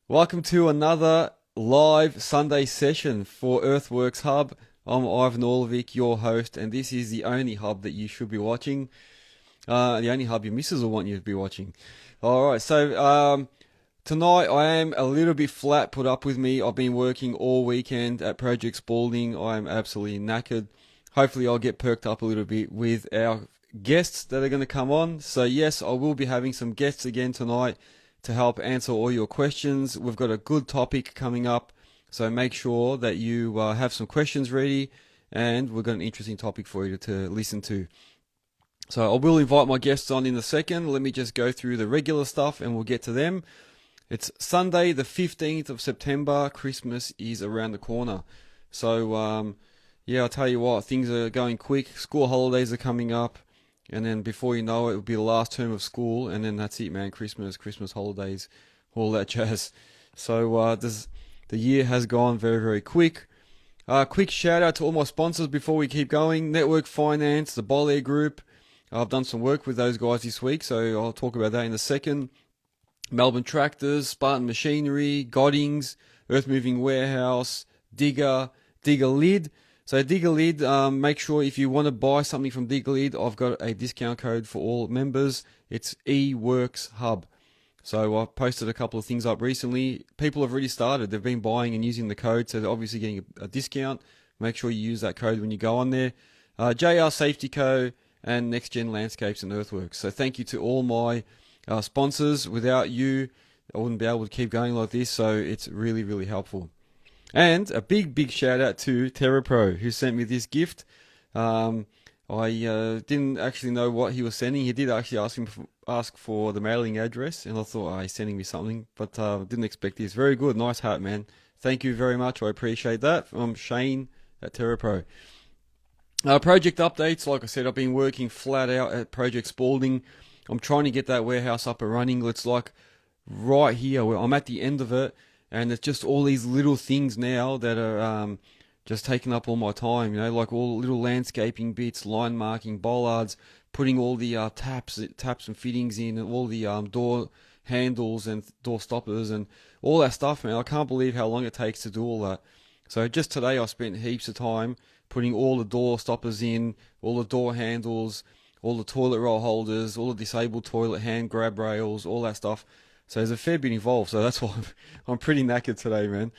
Welcome to another live Sunday session for Earthworks Hub. I'm Ivan Orlovic, your host, and this is the only hub that you should be watching. The only hub your missus will want you to be watching. Alright, so tonight I am a little bit flat, put up with me. I've been working all weekend at Project Spalding. I am absolutely knackered. Hopefully I'll get perked up a little bit with our guests that are going to come on. So yes, I will be having some guests again tonight to help answer all your questions. We've got a good topic coming up, so make sure that you have some questions ready, and we've got an interesting topic for you to listen to. So I will invite my guests on in a second. Let me just go through the regular stuff and we'll get to them. It's Sunday the 15th of September. Christmas is around the corner. So yeah, I'll tell you what, things are going quick. School holidays are coming up. And then before you know it, it'll be the last term of school, and then that's it, man. Christmas holidays, all that jazz. So the year has gone very, very quick. Quick shout out to all my sponsors before we keep going. Network Finance, the Bole Group. I've done some work with those guys this week, so I'll talk about that in a second. Melbourne Tractors, Spartan Machinery, Godings, Earthmoving Warehouse, Digga, Digga Lid. So Digga Lid, make sure if you want to buy something from Digga Lid, I've got a discount code for all members. It's eWorks Hub. So I've posted a couple of things up recently. People have already started. They've been buying and using the code, so they're obviously getting a discount. Make sure you use that code when you go on there. JR Safety Co. and Nexgen Landscapes and Earthworks. So thank you to all my sponsors. Without you, I wouldn't be able to keep going like this, so it's really, really helpful. And a big, big shout out to TerraPro, who sent me this gift. I didn't actually know what he was sending. He did actually ask for the mailing address, and I thought, oh, he's sending me something, but didn't expect this. Very good, nice hat, man. Thank you very much. I appreciate that. From Shane at TerraPro. Project updates. Like I said, I've been working flat out at Project Spalding. I'm trying to get that warehouse up and running. It's like right here where I'm at the end of it. And it's just all these little things now that are just taking up all my time, you know, like all little landscaping bits, line marking, bollards, putting all the taps and fittings in, and all the door handles and door stoppers and all that stuff, man. I can't believe how long it takes to do all that. So just today I spent heaps of time putting all the door stoppers in, all the door handles, all the toilet roll holders, all the disabled toilet hand grab rails, all that stuff. So there's a fair bit involved, so that's why I'm pretty knackered today, man.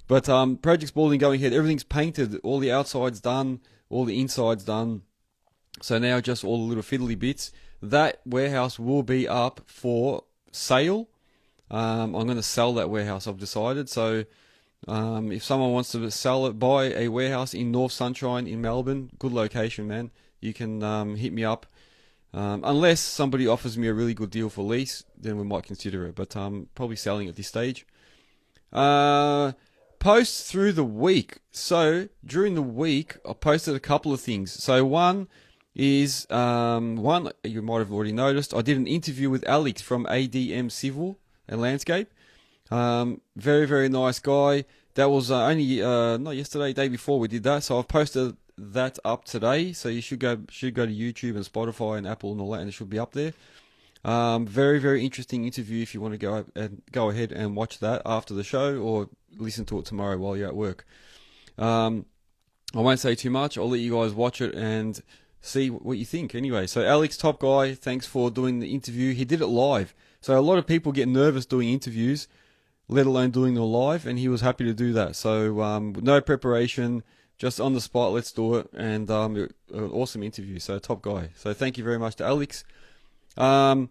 But Project Spalding going ahead, everything's painted, all the outside's done, all the inside's done. So now just all the little fiddly bits. That warehouse will be up for sale. I'm going to sell that warehouse, I've decided. So if someone wants to sell it, buy a warehouse in North Sunshine in Melbourne, good location, man. You can hit me up. Unless somebody offers me a really good deal for lease, then we might consider it. But probably selling at this stage. Posts through the week. So during the week, I posted a couple of things. So one is one you might have already noticed. I did an interview with Alex from ADM Civil and Landscape. Very, very nice guy. That was only not yesterday, day before we did that. So I've posted that up today, so you should go to YouTube and Spotify and Apple and all that, and it should be up there. Very, very interesting interview if you want to go ahead and watch that after the show, or listen to it tomorrow while you're at work. I won't say too much. I'll let you guys watch it and see what you think. Anyway, so Alex, top guy, thanks for doing the interview. He did it live, so a lot of people get nervous doing interviews, let alone doing them live, and he was happy to do that. So no preparation, just on the spot, let's do it, and an awesome interview, so top guy. So thank you very much to Alex. My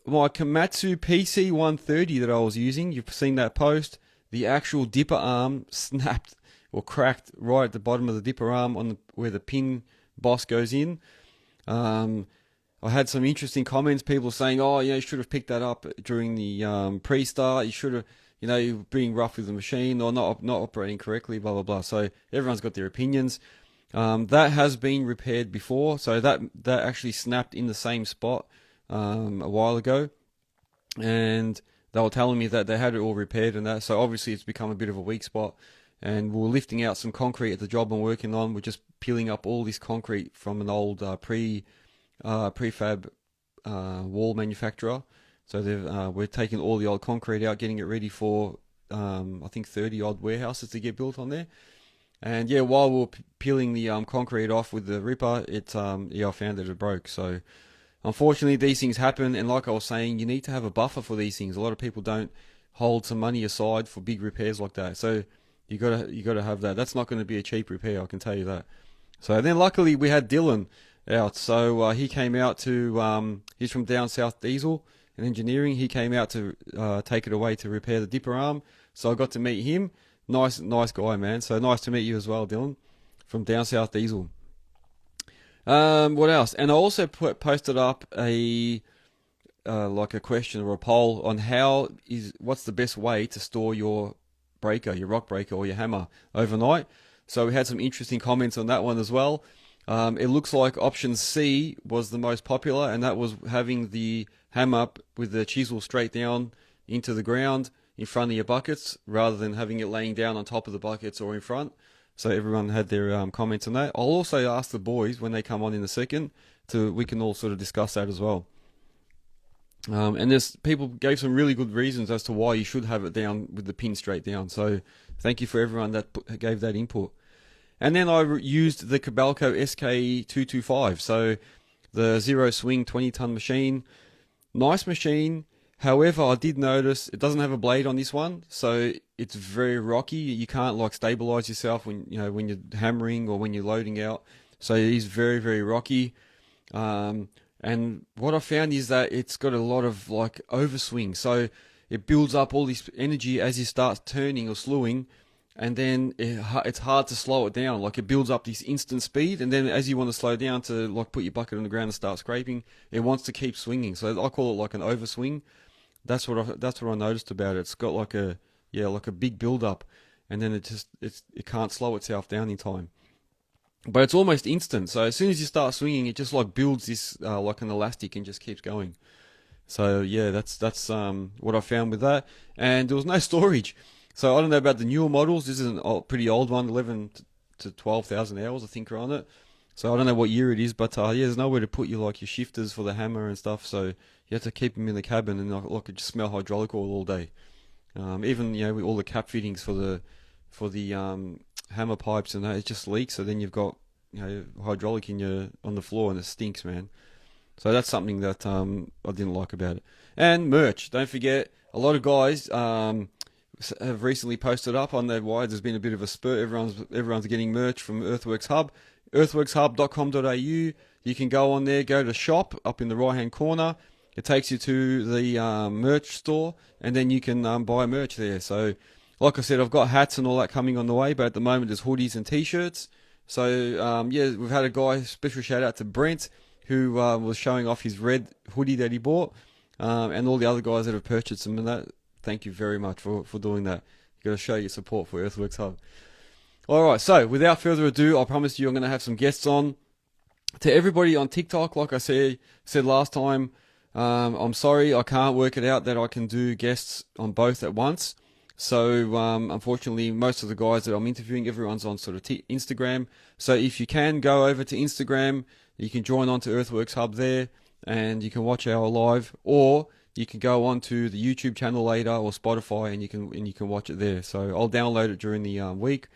Komatsu PC130 that I was using, you've seen that post, the actual dipper arm snapped or cracked right at the bottom of the dipper arm on where the pin boss goes in. I had some interesting comments, people saying, oh, you should have picked that up during the pre-start, you should have, you're being rough with the machine or not operating correctly, blah, blah, blah. So everyone's got their opinions. That has been repaired before. So that actually snapped in the same spot a while ago. And they were telling me that they had it all repaired and that. So obviously it's become a bit of a weak spot. And we're lifting out some concrete at the job I'm working on. We're just peeling up all this concrete from an old prefab wall manufacturer. So we're taking all the old concrete out, getting it ready for I think 30 odd warehouses to get built on there. And yeah, while we were peeling the concrete off with the ripper, I found that it broke. So unfortunately, these things happen. And like I was saying, you need to have a buffer for these things. A lot of people don't hold some money aside for big repairs like that. So you gotta have that. That's not going to be a cheap repair, I can tell you that. So then luckily we had Dylan out. So he came out to he's from down south Diesel and Engineering. He came out to take it away to repair the dipper arm. So I got to meet him. Nice guy, man. So nice to meet you as well, Dylan, from down south Diesel. What else? And I also posted up a like a question or a poll on what's the best way to store your breaker, your rock breaker or your hammer overnight. So we had some interesting comments on that one as well. It looks like option C was the most popular, and that was having the hammer with the chisel straight down into the ground in front of your buckets, rather than having it laying down on top of the buckets or in front. So everyone had their comments on that. I'll also ask the boys when they come on in a second, we can all sort of discuss that as well. And there's people gave some really good reasons as to why you should have it down with the pin straight down. So thank you for everyone that gave that input. And then I used the Cabalco SK225, so the zero swing 20-ton machine. Nice machine. However, I did notice it doesn't have a blade on this one, so it's very rocky. You can't like stabilize yourself when you're hammering or when you're loading out. So it is very, very rocky. And what I found is that it's got a lot of like overswing. So it builds up all this energy as you start turning or slewing, and then it's hard to slow it down. Like it builds up this instant speed, and then as you want to slow down to like put your bucket on the ground and start scraping, it wants to keep swinging. So I call it like an overswing. That's what I noticed about it. It's got like a big build up, and then it can't slow itself down in time. But it's almost instant. So as soon as you start swinging, it just like builds this like an elastic and just keeps going. So yeah, that's what I found with that. And there was no storage. So I don't know about the newer models. This is a pretty old one, 11 to 12,000 hours I think are on it. So I don't know what year it is, but yeah, there's nowhere to put your shifters for the hammer and stuff. So you have to keep them in the cabin, and like it just smell hydraulic oil all day. Even with all the cap fittings for the hammer pipes and that, it just leaks. So then you've got hydraulic on the floor, and it stinks, man. So that's something that I didn't like about it. And merch, don't forget, a lot of guys have recently posted up on their wide. There's been a bit of a spurt. Everyone's getting merch from Earthworks Hub, earthworkshub.com.au. You can go on there, go to shop up in the right hand corner. It takes you to the merch store, and then you can buy merch there. So like I said, I've got hats and all that coming on the way, but at the moment there's hoodies and t-shirts. So we've had a guy, special shout out to Brent, who was showing off his red hoodie that he bought, and all the other guys that have purchased them and that. Thank you very much for doing that. You've got to show your support for Earthworks Hub. Alright, so without further ado, I promise you I'm going to have some guests on. To everybody on TikTok, like I said last time, I'm sorry I can't work it out that I can do guests on both at once. So unfortunately, most of the guys that I'm interviewing, everyone's on sort of Instagram. So if you can go over to Instagram, you can join on to Earthworks Hub there, and you can watch our live, or you can go on to the YouTube channel later or Spotify, and you can watch it there. So I'll download it during the week,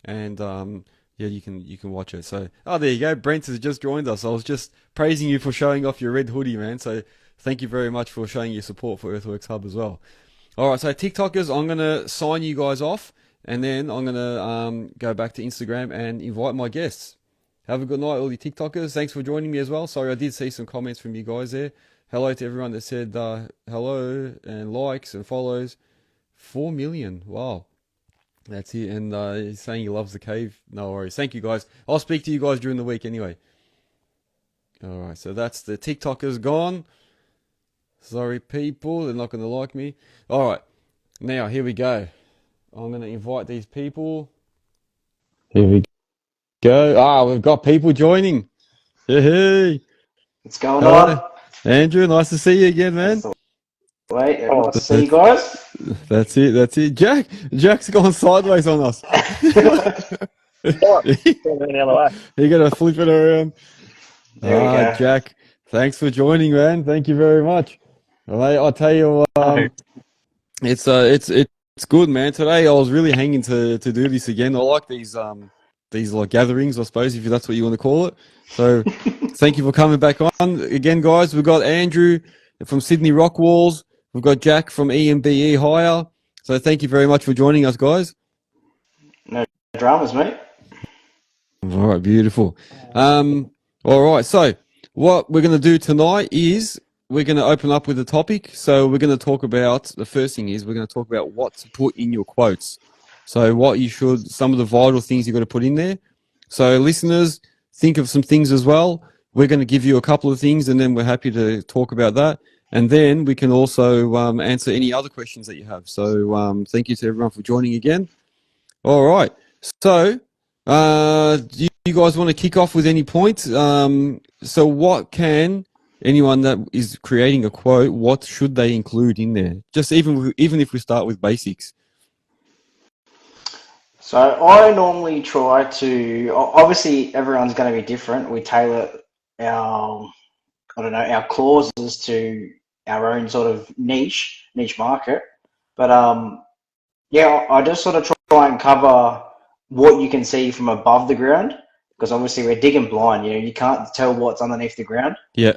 and you can watch it. So there you go. Brent has just joined us. I was just praising you for showing off your red hoodie, man. So thank you very much for showing your support for Earthworks Hub as well. All right, so TikTokers, I'm going to sign you guys off, and then I'm going to go back to Instagram and invite my guests. Have a good night, all you TikTokers. Thanks for joining me as well. Sorry, I did see some comments from you guys there. Hello to everyone that said hello and likes and follows. 4 million. Wow. That's it. And he's saying he loves the cave. No worries. Thank you, guys. I'll speak to you guys during the week anyway. All right, so that's the TikTokers gone. Sorry, people. They're not going to like me. All right. Now, here we go. I'm going to invite these people. Here we go. We've got people joining. Hey. What's going on? Andrew, nice to see you again, man. Wait, nice to see you guys. That's it. Jack's gone sideways on us. You got to flip it around. There we go. Jack, thanks for joining, man. Thank you very much. Mate, I tell you, it's good, man. Today I was really hanging to do this again. I like these like gatherings, I suppose, if that's what you want to call it. So thank you for coming back on again, guys. We've got Andrew from Sydney Rockwalls. We've got Jack from EMBE Hire. So thank you very much for joining us, guys. No dramas, mate. All right, beautiful. All right, so what we're going to do tonight is we're going to open up with a topic. So we're going to talk about, the first thing is we're going to talk about what to put in your quotes. So what you should, some of the vital things you've got to put in there. So listeners, think of some things as well. We're going to give you a couple of things and then we're happy to talk about that. And then we can also answer any other questions that you have. So thank you to everyone for joining again. All right. So do you guys want to kick off with any points? So what can anyone that is creating a quote, what should they include in there? Just even if we start with basics. So I normally try to, obviously everyone's going to be different. We tailor our, our clauses to our own sort of niche market. But yeah, I just sort of try and cover what you can see from above the ground, because obviously we're digging blind. You can't tell what's underneath the ground. Yeah.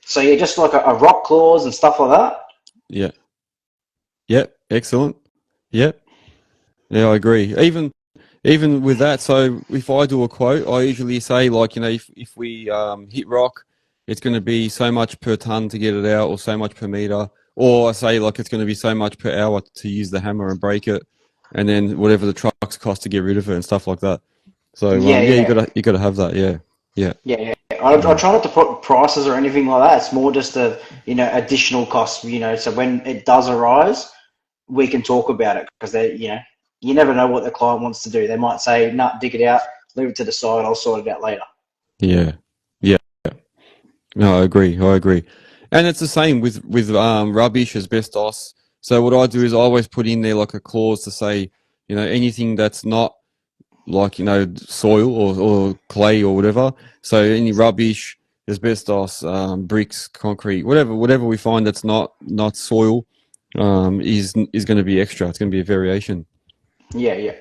So yeah, just like a rock clause and stuff like that. Yeah. Yep. Excellent. Yep. Yeah, I agree. Even with that, so if I do a quote, I usually say like, if we hit rock, it's going to be so much per ton to get it out, or so much per meter, or I say like it's going to be so much per hour to use the hammer and break it, and then whatever the trucks cost to get rid of it and stuff like that. So you gotta have that. Yeah. I try not to put prices or anything like that. It's more just additional costs. So when it does arise, we can talk about it, because you never know what the client wants to do. They might say, "Nah, dig it out, leave it to the side. I'll sort it out later." Yeah. No, I agree. And it's the same with rubbish, asbestos. So what I do is I always put in there like a clause to say, anything that's not like, soil or clay or whatever. So any rubbish, asbestos, bricks, concrete, whatever we find that's not soil, is going to be extra. It's going to be a variation. Yeah.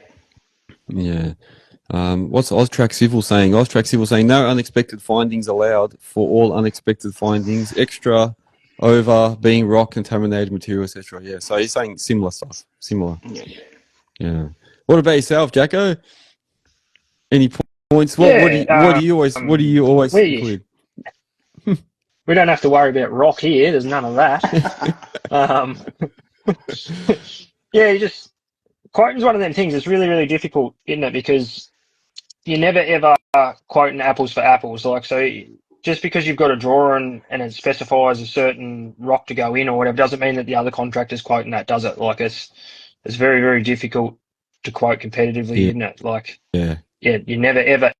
What's Austrac Civil saying? Austrac Civil saying no unexpected findings allowed for all unexpected findings, extra over being rock, contaminated material, etc. Yeah, so he's saying similar stuff. Yeah. What about yourself, Jacko? Any points? What do you always include? We don't have to worry about rock here. There's none of that. Quoting's one of them things. It's really, really difficult, isn't it? Because you never ever quoting apples for apples. Like, so just because you've got a drawing and it specifies a certain rock to go in or whatever doesn't mean that the other contractor's quoting that, does it? Like, it's very, very difficult to quote competitively, isn't it? Like, you never ever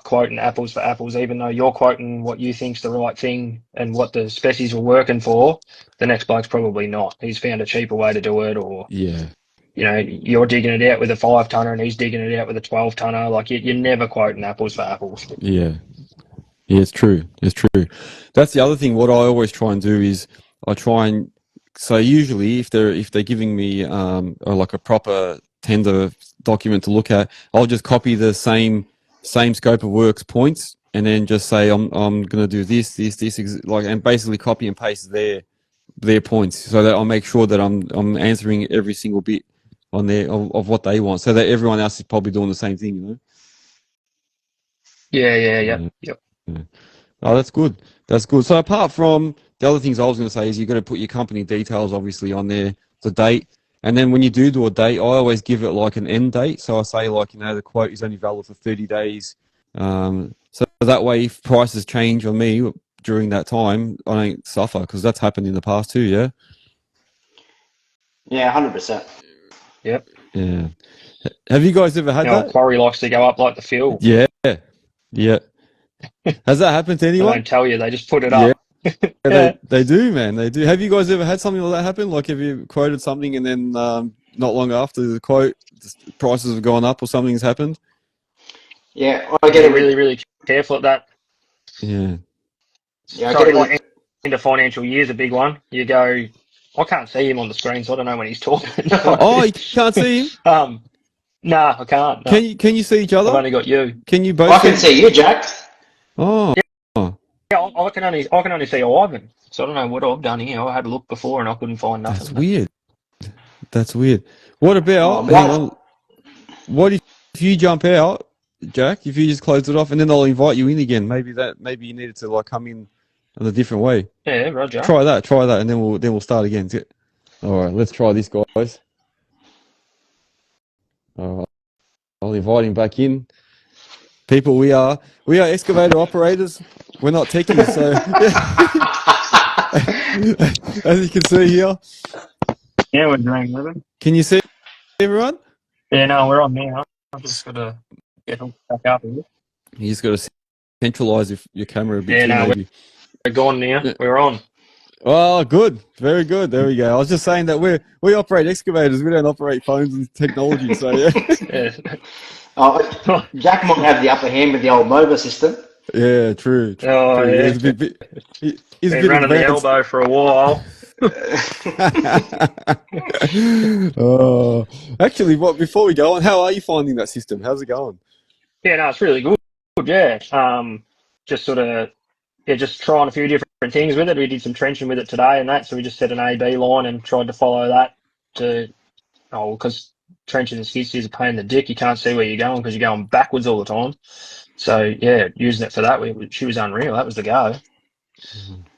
quoting apples for apples, even though you're quoting what you think's the right thing and what the species were working for. The next bloke's probably not. He's found a cheaper way to do it, or you're digging it out with a 5-tonner and he's digging it out with a 12-tonner. Like, you're never quoting apples for apples. Yeah, it's true. That's the other thing. What I always try and do is I try and, so usually if they're giving me like a proper tender document to look at, I'll just copy the same scope of works points and then just say I'm going to do this, like, and basically copy and paste their points, so that I'll make sure that I'm answering every single bit on there of what they want, so that everyone else is probably doing the same thing, Yep. Oh, that's good. So apart from the other things I was going to say is you've got to put your company details obviously on there, the date, and then when you do a date, I always give it like an end date. So I say like, the quote is only valid for 30 days. So that way if prices change on me during that time, I don't suffer, because that's happened in the past too, yeah? Yeah, 100%. Yep. Yeah. Have you guys ever had that? Quarry likes to go up like the fuel. Yeah. Has that happened to anyone? They don't tell you, they just put it up. They do, man. They do. Have you guys ever had something like that happen? Like, have you quoted something and then not long after the quote, the prices have gone up or something's happened? Yeah, I get really, really careful at that. Yeah. Yeah, I get it into financial year is a big one. You go, I can't see him on the screen, so I don't know when he's talking. Oh, you can't see him? No, I can't. No. Can you see each I've other? only got you. Can you both I can see you, Jack. Oh. Yeah, I can only see Ivan. So I don't know what I've done here. I had a look before and I couldn't find nothing. That's weird. That's weird. What about, Oh, hang on, what if you jump out, Jack, if you just close it off and then they'll invite you in again? Maybe you needed to like come in a different way. Yeah, Roger. Try that, and then we'll start again. All right, let's try this, guys. All right, I'll invite him back in. People, we are excavator operators. We're not techies, so as you can see here. Yeah, we're doing living. Can you see everyone? Yeah, no, we're on now. I've just got to get back up here. You just got to centralize your camera a bit too, no, maybe. we're gone now. Yeah. We're on. Oh, good. Very good. There we go. I was just saying that we operate excavators. We don't operate phones and technology. So, yeah. Oh, Jack might have the upper hand with the old MOBA system. Yeah, true. Oh, true. yeah. He's been running the elbow for a while. Oh, actually, before we go on, how are you finding that system? How's it going? Yeah, no, it's really good. Yeah. Just sort of, just trying a few different things with it. We did some trenching with it today and that, so we just set an A-B line and tried to follow that because trenching and skid steers are a pain in the dick. You can't see where you're going because you're going backwards all the time. So, yeah, using it for that, she was unreal. That was the go.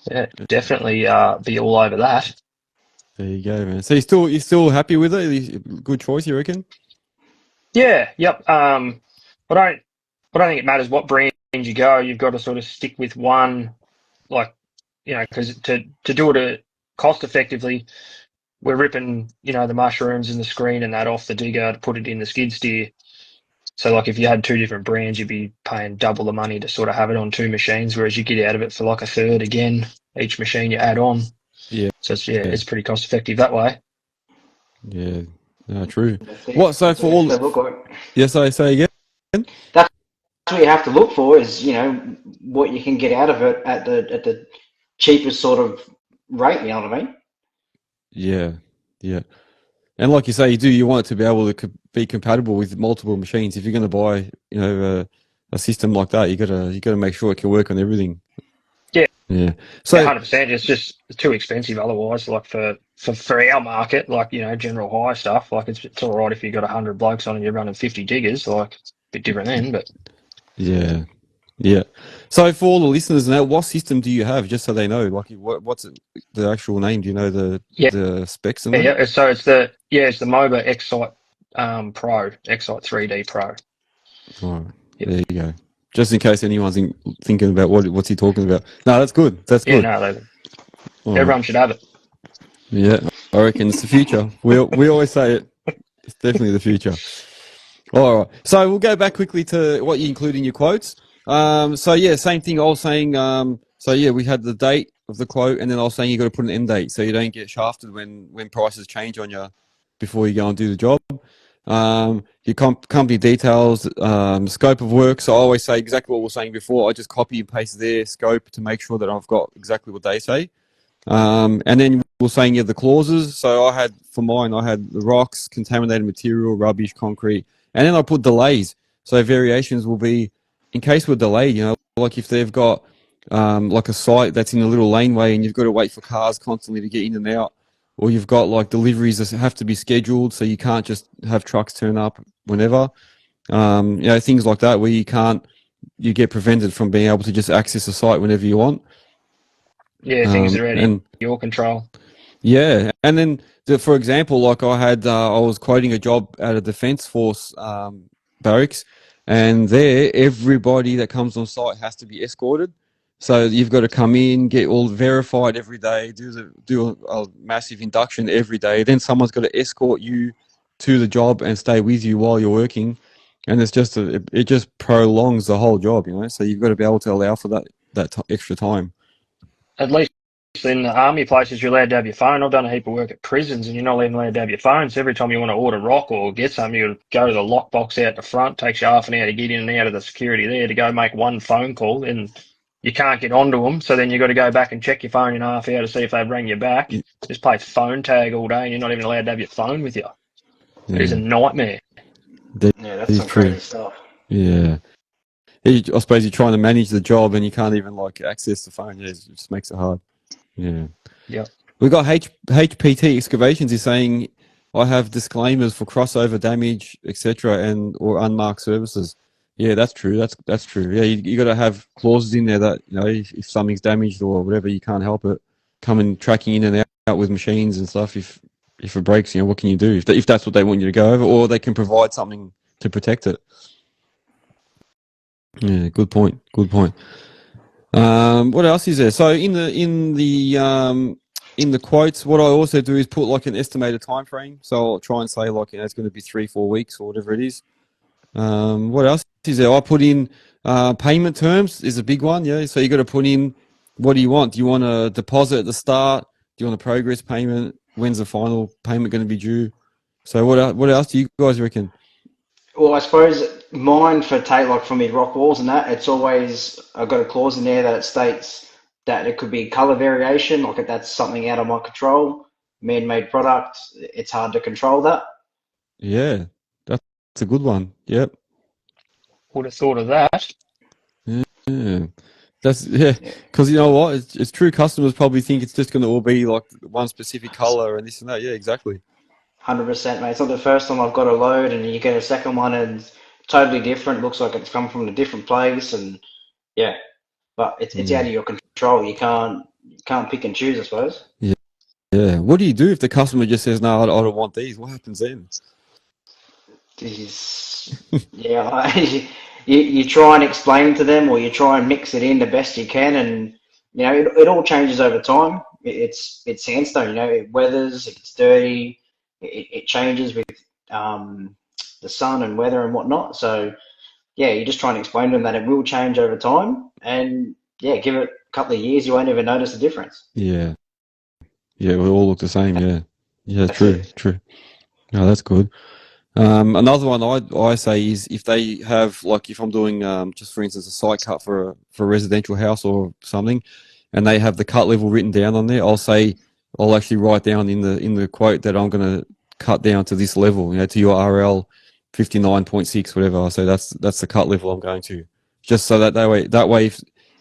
Yeah, definitely be all over that. There you go, man. So you're still happy with it? Good choice, you reckon? Yeah, yep. I don't think it matters what brand you go. You've got to sort of stick with one, because to do it cost effectively, we're ripping, the mushrooms and the screen and that off the digger to put it in the skid steer. So, like, if you had two different brands, you'd be paying double the money to sort of have it on two machines, whereas you get out of it for like a third again, each machine you add on. Yeah. So, it's pretty cost effective that way. Yeah. No, true. What, so for all... Yes, I say again? That's what you have to look for is, what you can get out of it at the cheapest sort of rate, you know what I mean? Yeah. Yeah. And like you say, you want it to be able to be compatible with multiple machines. If you're going to buy, a system like that, you gotta make sure it can work on everything. Yeah. Yeah. So 100%. It's just too expensive otherwise. Like for our market, like general hire stuff, like it's all right if you got 100 blokes on and you're running 50 diggers. Like it's a bit different then, but yeah. Yeah. So for all the listeners now, what system do you have, just so they know? Like, what's the actual name? Do you know the specs? And yeah. So it's the MOBA Excite Pro, Excite 3D Pro. All right. Yep. There you go. Just in case anyone's thinking about what's he talking about. No, that's good. That's good. Yeah, no, everyone should have it. Yeah, I reckon it's the future. We always say it. It's definitely the future. All right. So we'll go back quickly to what you include in your quotes. So yeah, same thing I was saying. So yeah, we had the date of the quote, and then I was saying you got to put an end date so you don't get shafted when prices change on you before you go and do the job. Your company details, scope of work. So I always say exactly what we were saying before. I just copy and paste their scope to make sure that I've got exactly what they say. And then we were saying the clauses. So for mine, I had the rocks, contaminated material, rubbish, concrete, and then I put delays. So variations will be in case we're delayed, like if they've got like a site that's in a little laneway and you've got to wait for cars constantly to get in and out, or you've got like deliveries that have to be scheduled, so you can't just have trucks turn up whenever. Things like that where you get prevented from being able to just access a site whenever you want. Yeah, things that are out of your control. Yeah, and then for example, like I was quoting a job at a Defence Force barracks, and there everybody that comes on site has to be escorted. So you've got to come in, get all verified every day, do a massive induction every day. Then someone's got to escort you to the job and stay with you while you're working, and it just prolongs the whole job, So you've got to be able to allow for that extra time. At least in the army places, you're allowed to have your phone. I've done a heap of work at prisons, and you're not even allowed to have your phone. So every time you want to order rock or get something, you go to the lockbox out the front. Takes you half an hour to get in and out of the security there to go make one phone call, and you can't get onto them, so then you've got to go back and check your phone in half hour to see if they've rang you back. Just play phone tag all day, and you're not even allowed to have your phone with you. It is a nightmare. Yeah, that's some crazy stuff. Yeah. I suppose you're trying to manage the job and you can't even like access the phone. Yeah, it just makes it hard. Yeah. Yeah. We got HPT Excavations is saying, I have disclaimers for crossover damage, etc., and or unmarked services. Yeah, that's true. That's true. Yeah, you got to have clauses in there that, you know, if something's damaged or whatever, you can't help it. Coming tracking in and out with machines and stuff. If it breaks, you know, what can you do? If that's what they want you to go over, or they can provide something to protect it. Yeah, good point. Good point. What else is there? So in the quotes, what I also do is put like an estimated time frame. So I'll try and say like, you know, it's going to be 3-4 weeks or whatever it is. What else is there? I put in payment terms is a big one. Yeah. So you got to put in, what do you want? Do you want a deposit at the start? Do you want a progress payment? When's the final payment going to be due? So what else do you guys reckon? Well, I suppose mine for like for me rock walls and that, it's always, I've got a clause in there that it states that it could be color variation, like if that's something out of my control, man-made product, it's hard to control that. Yeah, that's a good one. Yep. Would have thought of that. Yeah. Because you know what, it's true. Customers probably think it's just going to all be like one specific color and this and that. Yeah, exactly. 100%, mate. It's not the first time I've got a load and you get a second one and it's totally different. Looks like it's come from a different place, and yeah, but it's out of your control. You can't pick and choose, I suppose. Yeah. Yeah. What do you do if the customer just says, no, I don't want these? What happens then? Yeah, you try and explain to them, or you try and mix it in the best you can, and you know it all changes over time. It's sandstone, you know, it weathers, it gets dirty, it changes with the sun and weather and whatnot. So yeah, you just try and explain to them that it will change over time, and yeah, give it a couple of years, you won't even notice the difference. Yeah. Yeah, we all look the same. Yeah. Yeah, That's true. it. True. No, that's good. Another one I say is if they have, like, if I'm doing just for instance a site cut for a residential house or something, and they have the cut level written down on there, I'll actually write down in the quote that I'm going to cut down to this level, you know, to your RL 59.6, whatever. I say that's the cut level I'm going to, just so that way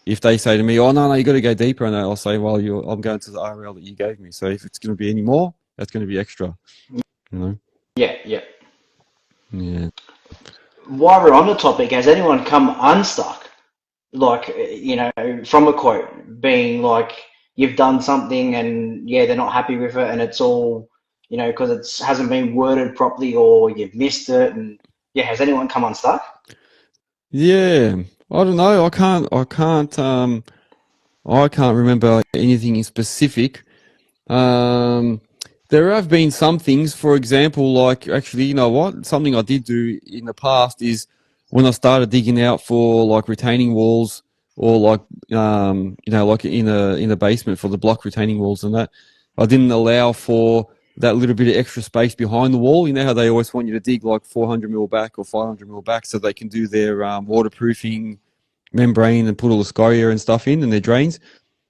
if they say to me, oh no, you got to go deeper, and I'll say, well, I'm going to the RL that you gave me. So if it's going to be any more, that's going to be extra. You know. Yeah. Yeah. While we're on the topic, has anyone come unstuck? Like, you know, from a quote being like, you've done something and yeah, they're not happy with it, and it's all, you know, because it hasn't been worded properly or you've missed it. And yeah, has anyone come unstuck? Yeah. I don't know. I can't remember anything in specific. There have been some things, for example, like actually, you know what? Something I did do in the past is when I started digging out for like retaining walls or like, you know, like in a basement for the block retaining walls and that, I didn't allow for that little bit of extra space behind the wall. You know how they always want you to dig like 400 mil back or 500 mil back so they can do their waterproofing membrane and put all the scoria and stuff in and their drains.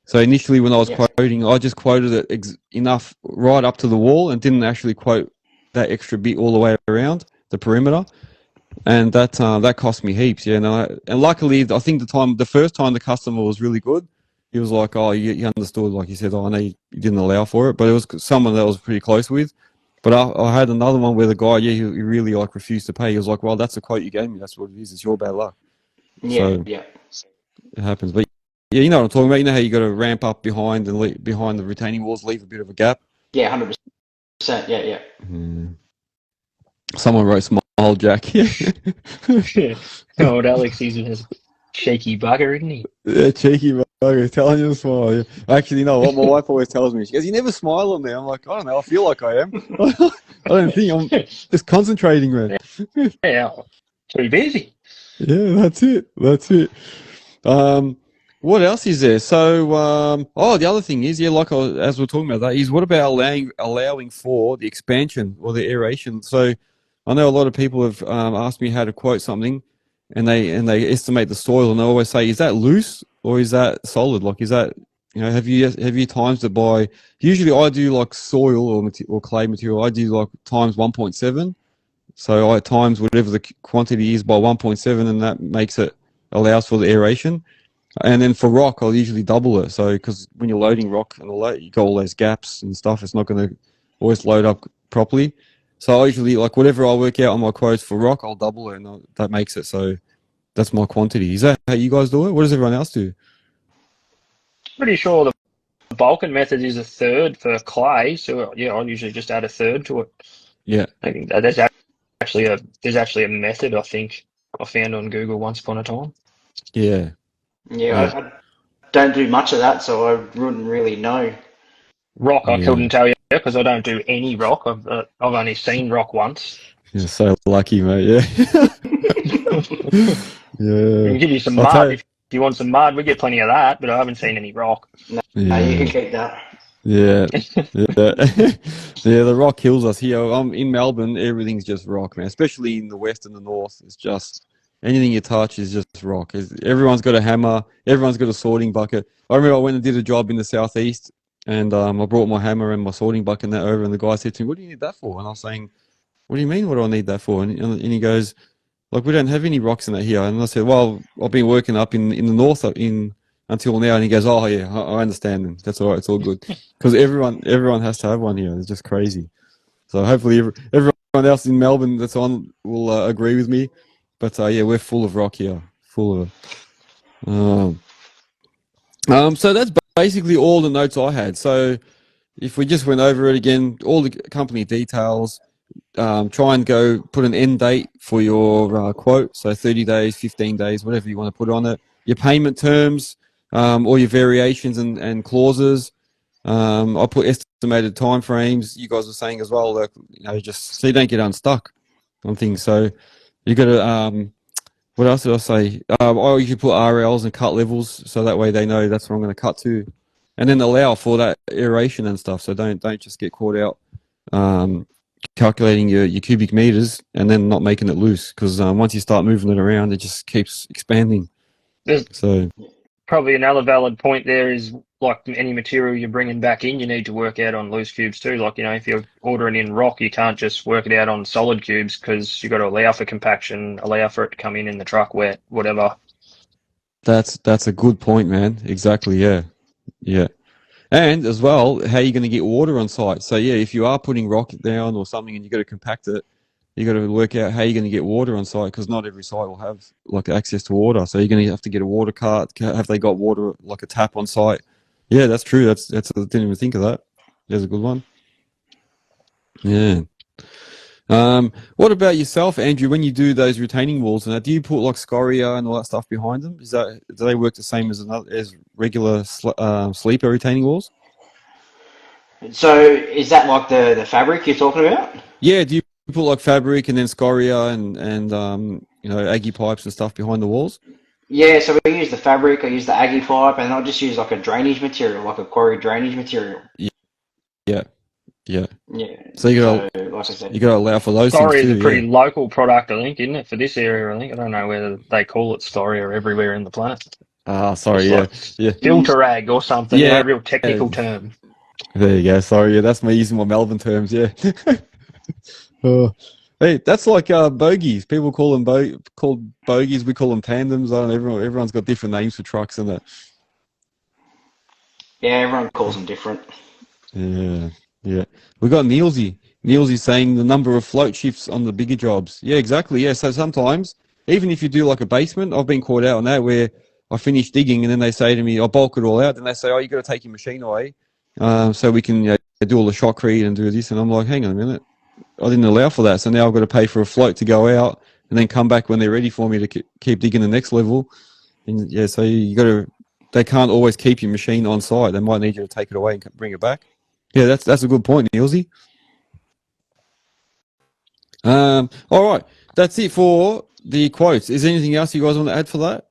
So initially when I was quoting, I just quoted it enough right up to the wall and didn't actually quote that extra bit all the way around the perimeter. And that cost me heaps. Yeah. And luckily, I think the first time the customer was really good. He was like, oh, you understood. Like he said, oh, I know you didn't allow for it, but it was someone that I was pretty close with. But I had another one where the guy, he really like refused to pay. He was like, well, that's the quote you gave me. That's what it is. It's your bad luck. So it happens. But yeah, you know what I'm talking about. You know how you got to ramp up behind the retaining walls, leave a bit of a gap. Yeah, 100%. Yeah. Someone wrote "Smile, Jack." Yeah. Old Alex, he's a shaky bugger, isn't he? Yeah, cheeky bugger, telling you to smile. Yeah. Actually, you know what? My wife always tells me. She goes, "You never smile on there." I'm like, I don't know. I feel like I am. I don't think I'm just concentrating, man. Yeah, too busy. Yeah, that's it. What else is there? So, the other thing is, as we're talking about that, is what about allowing for the expansion or the aeration? So, I know a lot of people have asked me how to quote something, and they estimate the soil, and they always say, is that loose or is that solid? Like, is that, have you times it by? Usually, I do like soil or clay material. I do like times 1.7. So I times whatever the quantity is by 1.7, and that allows for the aeration. And then for rock, I'll usually double it. So because when you're loading rock and all that, you got all those gaps and stuff. It's not going to always load up properly. So I usually, like, whatever I work out on my quotes for rock, I'll double it, and that makes it so that's my quantity. Is that how you guys do it? What does everyone else do? Pretty sure the Balkan method is a third for clay, so yeah, I'll usually just add a third to it. Yeah. I think there's actually a method I think I found on Google once upon a time. Yeah. Yeah, I don't do much of that, so I wouldn't really know. Rock, I couldn't tell you because I don't do any rock. I've only seen rock once. You're so lucky, mate. Yeah. Yeah. We can give you some mud if you want some mud. We get plenty of that, but I haven't seen any rock. No, you can keep that. Yeah. Yeah. Yeah, the rock kills us here. I'm in Melbourne, everything's just rock, man. Especially in the west and the north. It's just anything you touch is just rock. Everyone's got a hammer, everyone's got a sorting bucket. I remember I went and did a job in the southeast, and I brought my hammer and my sorting bucket and that over, and the guy said to me, "What do you need that for?" And I was saying, "What do you mean, what do I need that for?" And he goes, "Like, we don't have any rocks in that here." And I said, "Well, I've been working up in the north until now." And he goes, "Oh yeah, I understand then. That's all right. It's all good." Because everyone has to have one here. It's just crazy. So hopefully everyone else in Melbourne that's on will agree with me. But yeah, we're full of rock here. Full of it. So that's basically all the notes I had. So if we just went over it again, all the company details, try and go put an end date for your quote. So 30 days, 15 days, whatever you want to put on it. Your payment terms, all your variations and clauses. I put estimated timeframes. You guys were saying as well, like, just so you don't get unstuck on things. So you got to, what else did I say? I usually put RLs and cut levels, so that way they know that's what I'm going to cut to, and then allow for that aeration and stuff. So don't just get caught out calculating your cubic meters and then not making it loose, because once you start moving it around, it just keeps expanding. So probably another valid point there is, like any material you're bringing back in, you need to work out on loose cubes too. Like, if you're ordering in rock, you can't just work it out on solid cubes, because you've got to allow for compaction, allow for it to come in the truck wet, whatever. That's a good point, man. Exactly, yeah. Yeah. And as well, how are you going to get water on site? So yeah, if you are putting rock down or something and you got to compact it, you got to work out how you're going to get water on site, because not every site will have like access to water. So you're going to have to get a water cart. Have they got water, like a tap on site? Yeah, that's true. That's I didn't even think of that. There's a good one. Yeah. What about yourself, Andrew? When you do those retaining walls, and do you put like scoria and all that stuff behind them? Do they work the same as regular sleeper retaining walls? So is that like the fabric you're talking about? Yeah. Do you put like fabric and then scoria and Aggie pipes and stuff behind the walls? Yeah, so we use the fabric, I use the Aggie pipe, and I'll just use like a drainage material, like a quarry drainage material. Yeah. Yeah. So like I said, you got to allow for those things too. Scoria is a pretty local product, I think, isn't it, for this area? I think I don't know whether they call it scoria everywhere in the planet. Sorry, yeah, like filter rag or something. Yeah, real technical term. There you go. Sorry, yeah, that's me using my Melbourne terms. Yeah. Hey, that's like bogies. People call them bogies. We call them tandems. I don't know. Everyone's got different names for trucks and that. Yeah, everyone calls them different. Yeah. Yeah. We got Neilsy. Neilsy's saying the number of float shifts on the bigger jobs. Yeah, exactly. Yeah. So sometimes, even if you do like a basement, I've been caught out on that where I finish digging and then they say to me, I bulk it all out. Then they say, oh, you got to take your machine away so we can do all the shotcrete and do this. And I'm like, hang on a minute. I didn't allow for that. So now I've got to pay for a float to go out and then come back when they're ready for me to keep digging the next level. And yeah, so they can't always keep your machine on site. They might need you to take it away and bring it back. Yeah, that's a good point, Neilsy. All right, that's it for the quotes. Is there anything else you guys want to add for that?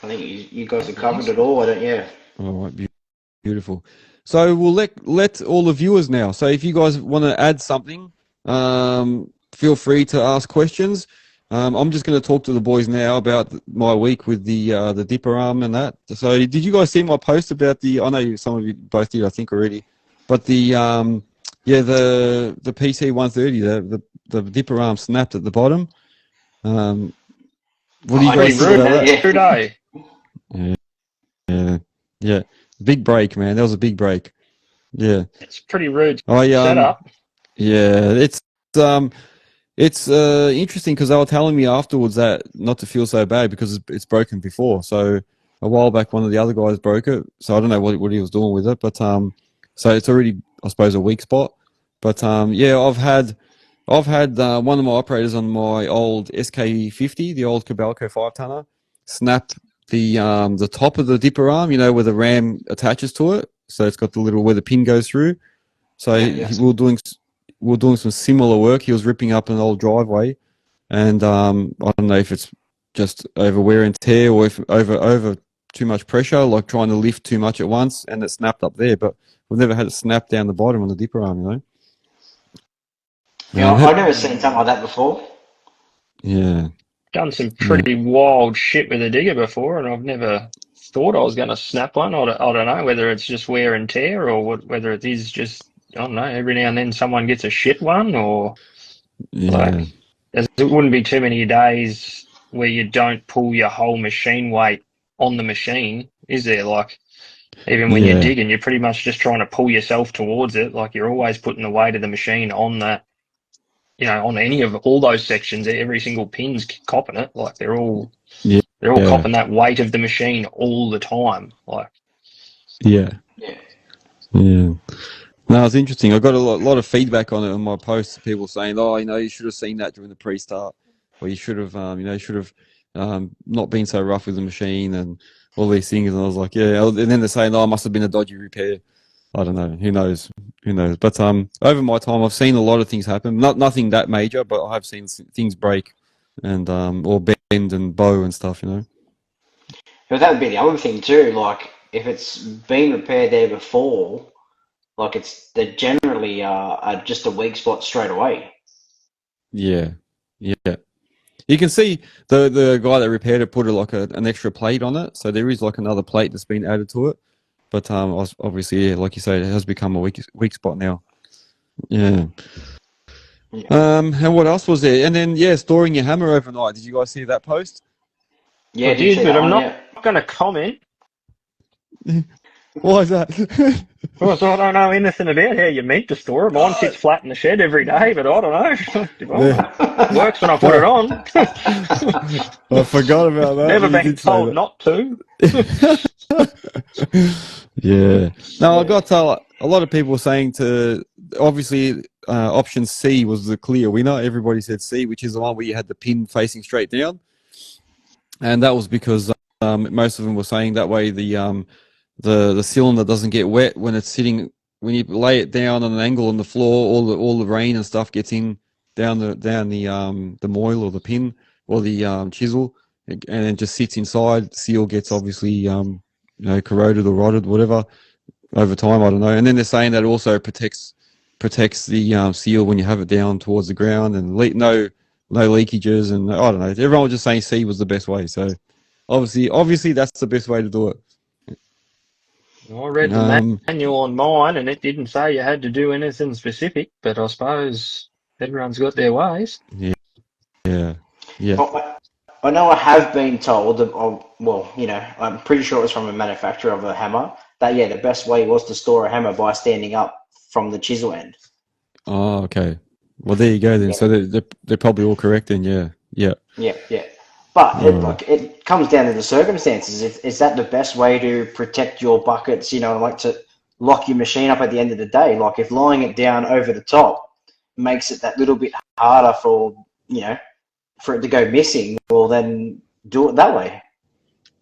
I think you guys have covered it all, don't you? All right, beautiful. So we'll let all the viewers now. So if you guys want to add something, feel free to ask questions. I'm just going to talk to the boys now about my week with the dipper arm and that. So, did you guys see my post about the? I know some of you both did, I think already, but the PC 130, the dipper arm snapped at the bottom. What do you I Pretty guys did think see rude about that, that? yeah. today. Yeah, yeah, yeah. Big break, man. That was a big break. Yeah. It's pretty rude I setup. yeah, um it's interesting because they were telling me afterwards that not to feel so bad because it's broken before. So a while back, one of the other guys broke it. So I don't know what he was doing with it, but so it's already, I suppose, a weak spot. But yeah, I've had one of my operators on my old SK50, the old Cabalco 5 tonner, snap the top of the dipper arm, where the ram attaches to it. So it's got the little where the pin goes through. So Yeah, we yes. were doing some similar work. He was ripping up an old driveway, and I don't know if it's just over wear and tear or if over too much pressure, like trying to lift too much at once, and it snapped up there. But we've never had it snap down the bottom on the dipper arm. Yeah, Um, I've never seen something like that before. yeah, Done some yeah, pretty wild shit with a digger before, and I've never thought I was going to snap one. I don't know whether it's just wear and tear or whether it is just, I don't know, every now and then someone gets a shit one or yeah, like, there wouldn't be too many days where you don't pull your whole machine weight on the machine, is there? Like, even when you're yeah, digging, you're pretty much just trying to pull yourself towards it. Like, you're always putting the weight of the machine on that, on any of all those sections. Every single pin's copping it. Like, yeah, they're all yeah, copping that weight of the machine all the time. Like, yeah, Yeah. yeah. No, it's interesting. I got a lot of feedback on it on my posts. People saying, "Oh, you should have seen that during the pre-start, or you should have, not been so rough with the machine and all these things." And I was like, "Yeah." And then they're saying, "Oh, it must have been a dodgy repair." I don't know. Who knows? Who knows? But over my time, I've seen a lot of things happen. Nothing that major, but I have seen things break and or bend and bow and stuff. But that would be the other thing too. Like, if it's been repaired there before, like they're generally are just a weak spot straight away. Yeah, yeah. You can see the guy that repaired it put an extra plate on it, so there is like another plate that's been added to it. But obviously, yeah, like you say, it has become a weak spot now. Yeah. Yeah, And what else was there? And then yeah, storing your hammer overnight. Did you guys see that post? I yeah, I did did, see but that I'm one. not Yeah. going to comment. Why is that? Well, so I don't know anything about how you meant to store it. Mine sits flat in the shed every day, but I don't know. Yeah. It works when I put it on. I forgot about that. Never You been did say told that. not to. Yeah. Now I Yeah. got a lot of people saying to obviously option C was the clear winner. Everybody said C, which is the one where you had the pin facing straight down, and that was because most of them were saying that way the cylinder doesn't get wet when it's sitting when you lay it down on an angle on the floor. All the rain and stuff gets in down the moil or the pin or the chisel, and it just sits inside. The seal gets obviously corroded or rotted, whatever, over time. I don't know. And then they're saying that it also protects the seal when you have it down towards the ground and no leakages. And I don't know. Everyone was just saying C was the best way. So obviously that's the best way to do it. I read the Um, manual on mine, and it didn't say you had to do anything specific, but I suppose everyone's got their ways. yeah, yeah, yeah. I know I have been told that, well, I'm pretty sure it was from a manufacturer of a hammer, that, yeah, the best way was to store a hammer by standing up from the chisel end. Oh, okay. Well, there you go then. Yeah, So they're probably all correct then. Yeah, yeah. yeah, yeah. But All right. it comes down to the circumstances. Is that the best way to protect your buckets, like to lock your machine up at the end of the day? Like, if lying it down over the top makes it that little bit harder for it to go missing, well, then do it that way.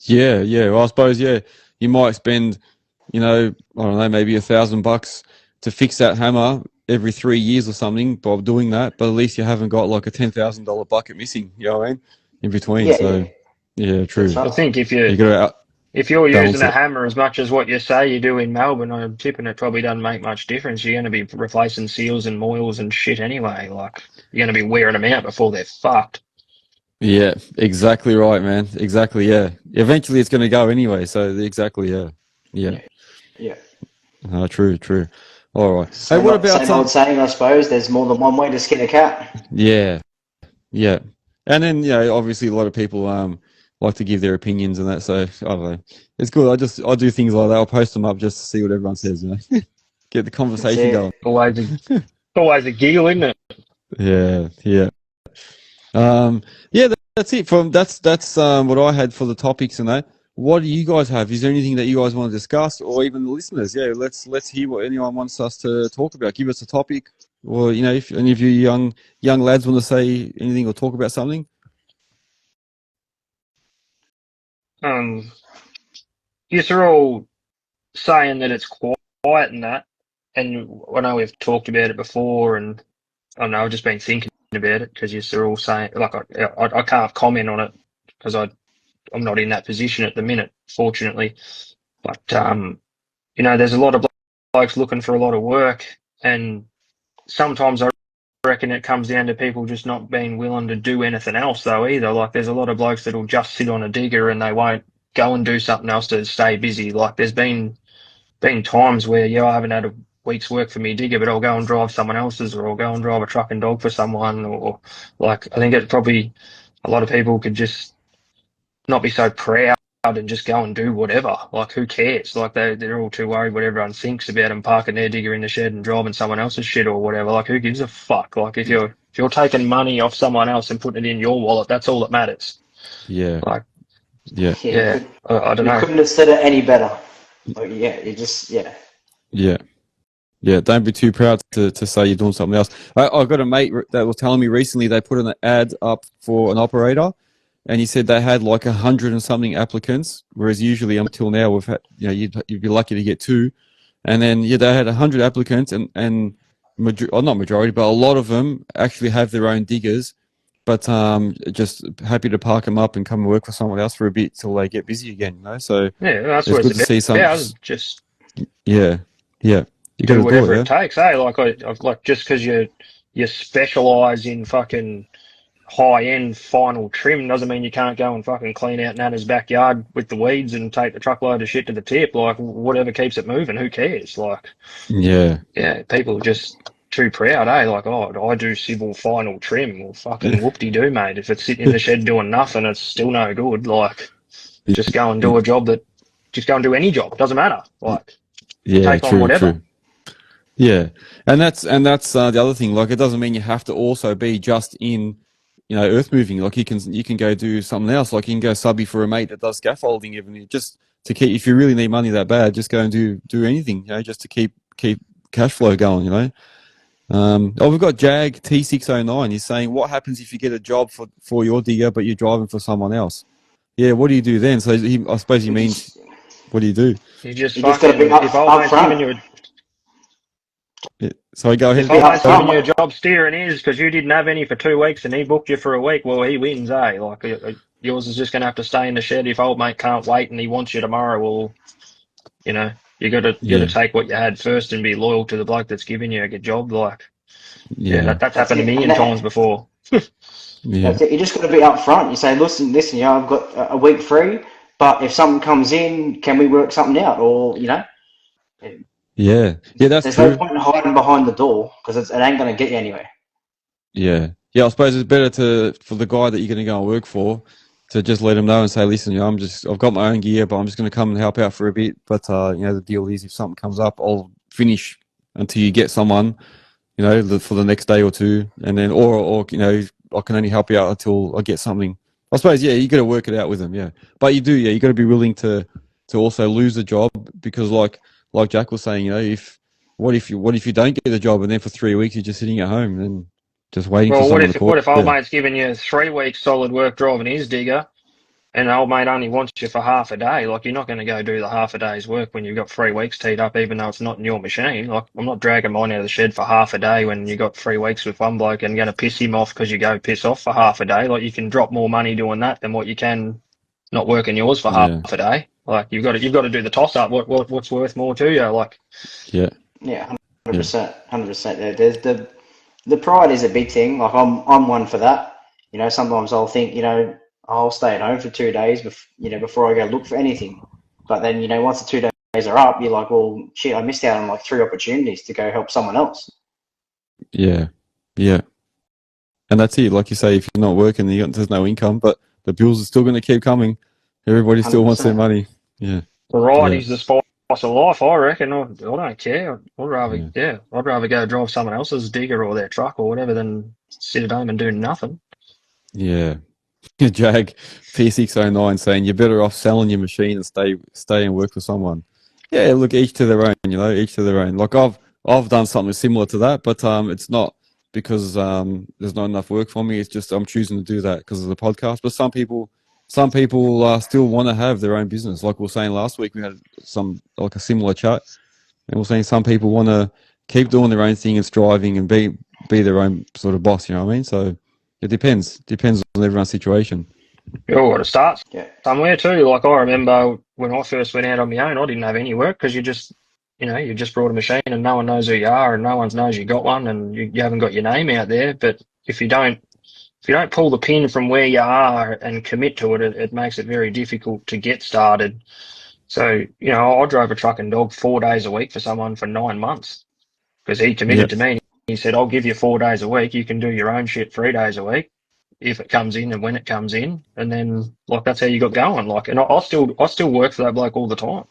Yeah, yeah. Well, I suppose you might spend, I don't know, maybe $1,000 to fix that hammer every 3 years or something by doing that. But at least you haven't got like a $10,000 bucket missing. You know what I mean? In between. Yeah, yeah, So yeah, that's true. I right. think You got to if you're using balance a it. hammer as much as what you say you do in Melbourne, I'm tipping it probably doesn't make much difference. You're going to be replacing seals and moils and shit anyway. Like, you're going to be wearing them out before they're fucked. Yeah, exactly right, man. Exactly, yeah. Eventually it's going to go anyway, so exactly, yeah. Yeah. Yeah, yeah. True, true. All right. Hey, Same what about same old saying, I suppose. There's more than one way to skin a cat. yeah, yeah. And then, obviously a lot of people like to give their opinions and that, so I don't know. It's good. I do things like that. I'll post them up just to see what everyone says, Get the That's conversation going. it. Always a giggle, isn't it? Yeah, yeah. Yeah, that's it. That's what I had for the topics and that. What do you guys have? Is there anything that you guys want to discuss, or even the listeners? Yeah, let's hear what anyone wants us to talk about. Give us a topic, or if any of you young lads want to say anything or talk about something. Um, yes, they're all saying that it's quiet and that, and I know we've talked about it before, and I don't know, I've just been thinking about it because yes, they're all saying like I can't comment on it because I'm not in that position at the minute, fortunately. But there's a lot of blokes looking for a lot of work, and sometimes I reckon it comes down to people just not being willing to do anything else though either. Like there's a lot of blokes that'll just sit on a digger and they won't go and do something else to stay busy. Like there's been times where I haven't had a week's work for me digger, but I'll go and drive someone else's, or I'll go and drive a truck and dog for someone, or like I think it probably a lot of people could just not be so proud and just go and do whatever. Like, who cares? Like, they're all too worried what everyone thinks about them parking their digger in the shed and driving someone else's shit or whatever. Like, who gives a fuck? Like, if you're taking money off someone else and putting it in your wallet, that's all that matters. Yeah, Like, yeah, yeah, I don't You know. couldn't have said it any better. Like, yeah, you just yeah, yeah. Don't be too proud to say you're doing something else. I got a mate that was telling me recently they put an ad up for an operator. And he said they had like 100 and something applicants, whereas usually until now we've had, you'd be lucky to get two. And then they had 100 applicants, and not majority, but a lot of them actually have their own diggers, but just happy to park them up and come and work for someone else for a bit till they get busy again. So Yeah, that's it's what good it's to see some. about. Just Yeah, yeah. You got do to do whatever it, it takes. Hey, like just because you specialize in fucking high-end final trim doesn't mean you can't go and fucking clean out Nana's backyard with the weeds and take the truckload of shit to the tip. Like, whatever keeps it moving, who cares? Like, yeah. yeah, people are just too proud, eh? Like, oh, I do civil final trim. Well, fucking whoop-de-doo, mate. If it's sitting in the shed doing nothing, it's still no good. Like, just go and do a job just go and do any job. Doesn't matter. Like, Yeah, take on true, whatever. true. Yeah, and that's the other thing. Like, it doesn't mean you have to also be just in, earth moving. Like, you can go do something else. Like, you can go subby for a mate that does scaffolding, even just to keep. If you really need money that bad, just go and do anything. Just to keep cash flow going. We've got Jag T609. He's saying, what happens if you get a job for your digger, but you're driving for someone else? Yeah, what do you do then? So I suppose he you means, just what do you do? You just you just got to be fucking, if old up mate's giving front. you a Yeah. Sorry, go If ahead. Be old up mate's giving you a front. job steering his because you didn't have any for 2 weeks and he booked you for a week, well, he wins, eh? Like, yours is just going to have to stay in the shed. If old mate can't wait and he wants you tomorrow, well, you got to Yeah, take what you had first and be loyal to the bloke that's giving you a good job. Like, yeah, yeah, that's That's happened a it. million times before. yeah. That's it. You just got to be up front. You say, listen. I've got a week free, but if something comes in, can we work something out? Or Yeah, yeah, that's there's no true. point in hiding behind the door because it ain't going to get you anywhere. Yeah, yeah. I suppose it's better for the guy that you're going to go and work for to just let him know and say, listen, I've got my own gear, but I'm just going to come and help out for a bit. But the deal is, if something comes up, I'll finish until you get someone, for the next day or two, and then or I can only help you out until I get something. I suppose, yeah, you got to work it out with them, yeah. But you got to be willing to also lose a job because, like Jack was saying, if what if you don't get the job and then for 3 weeks you're just sitting at home and just waiting for Well, what someone if to call? what if old Yeah, mate's giving you 3 weeks solid work driving his digger? And old mate only wants you for half a day. Like, you're not going to go do the half a day's work when you've got 3 weeks teed up, even though it's not in your machine. Like, I'm not dragging mine out of the shed for half a day when you got 3 weeks with one bloke and going to piss him off because you go piss off for half a day. Like, you can drop more money doing that than what you can not working yours for half yeah, a day. Like, you've got to do the toss up. What's worth more to you? Like, yeah, Yeah, yeah, 100%, 100%. There's the pride is a big thing. Like I'm one for that. sometimes I'll think, I'll stay at home for 2 days, before I go look for anything. But then, once the 2 days are up, you're like, well, shit, I missed out on like 3 opportunities to go help someone else. Yeah, yeah. And that's it. Like you say, if you're not working, there's no income, but the bills are still going to keep coming. Everybody still wants their 100%. money. Yeah, Variety's the spice of life, I reckon. I don't care. yeah. I'd rather go drive someone else's digger or their truck or whatever than sit at home and do nothing. Yeah. Jag P609 saying you're better off selling your machine and stay and work for someone. Yeah, look, each to their own, each to their own. Like I've done something similar to that, but it's not because there's not enough work for me. It's just I'm choosing to do that because of the podcast. But some people still want to have their own business. Like we were saying last week, we had a similar chat, and we're saying some people want to keep doing their own thing and striving and be their own sort of boss. You know what I mean? So it depends on everyone's situation. You all got to start Yeah. somewhere too. Like I remember when I first went out on my own, I didn't have any work because you just brought a machine and no one knows who you are and no one knows you got one and you haven't got your name out there. But if you don't pull the pin from where you are and commit to it, it makes it very difficult to get started. So, I drove a truck and dog 4 days a week for someone for 9 months because he committed to me. He said, I'll give you 4 days a week. You can do your own shit 3 days a week if it comes in and when it comes in. And then that's how you got going. And I still work for that bloke all the time,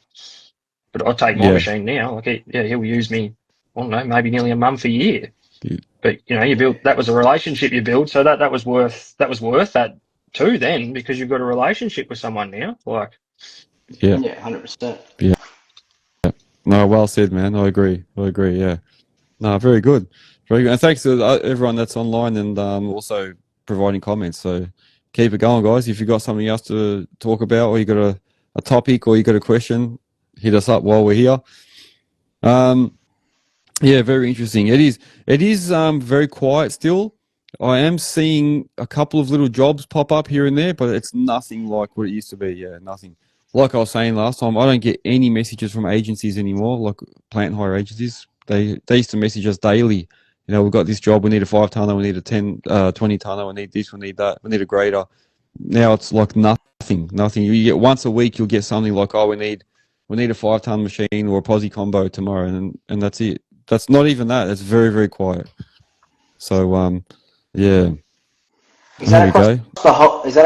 but I take my machine now. He'll use me, I don't know, maybe nearly a month a year. Yeah. But you built, that was a relationship you built. So that was worth that too then, because you've got a relationship with someone now. Yeah, 100%. Yeah. No, well said, man. I agree. Yeah. No, very good. And thanks to everyone that's online and also providing comments. So keep it going, guys. If you've got something else to talk about, or you got a topic, or you got a question, hit us up while we're here. Yeah, very interesting. It is very quiet still. I am seeing a couple of little jobs pop up here and there, but it's nothing like what it used to be. Yeah, nothing. Like I was saying last time, I don't get any messages from agencies anymore, like plant hire agencies. They used to message us daily. We've got this job, we need a 5-tonner, we need a 20-tonner, we need this, we need that, we need a grader. Now it's like nothing. You get once a week, you'll get something like, oh, we need a 5-ton machine or a posi combo tomorrow, and that's it. That's not even that. It's very, very quiet. So, yeah. Is that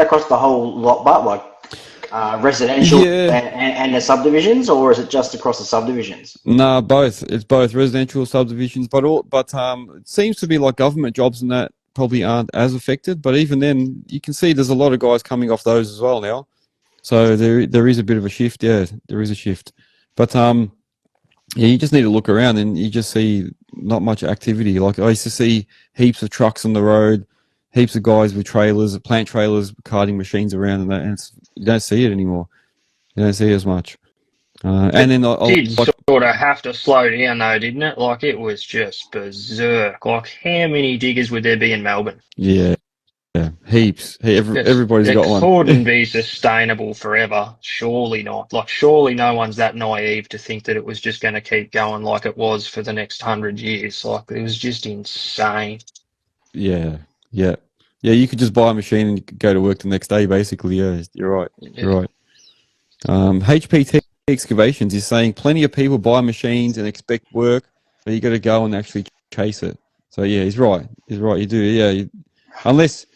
across the whole lot, but like residential and the subdivisions, or is it just across the subdivisions? No, both. It's both residential subdivisions, but it seems to be like government jobs and that probably aren't as affected. But even then, you can see there's a lot of guys coming off those as well now. So there is a bit of a shift. Yeah, there is a shift. But yeah, you just need to look around and you just see not much activity. Like I used to see heaps of trucks on the road, heaps of guys with trailers, plant trailers, carting machines around, and that. And you don't see it anymore. You don't see it as much. And then it did sort of have to slow down though, didn't it? Like it was just berserk. Like how many diggers would there be in Melbourne? Yeah, heaps. Everybody's got one. It couldn't be sustainable forever. Surely not. Like surely no one's that naive to think that it was just going to keep going like it was for the next 100 years. Like it was just insane. Yeah. You could just buy a machine and go to work the next day, basically. Yeah, you're right. You're right. HPT Excavations is saying plenty of people buy machines and expect work, but you got to go and actually chase it. So yeah, he's right. You do. Yeah, unless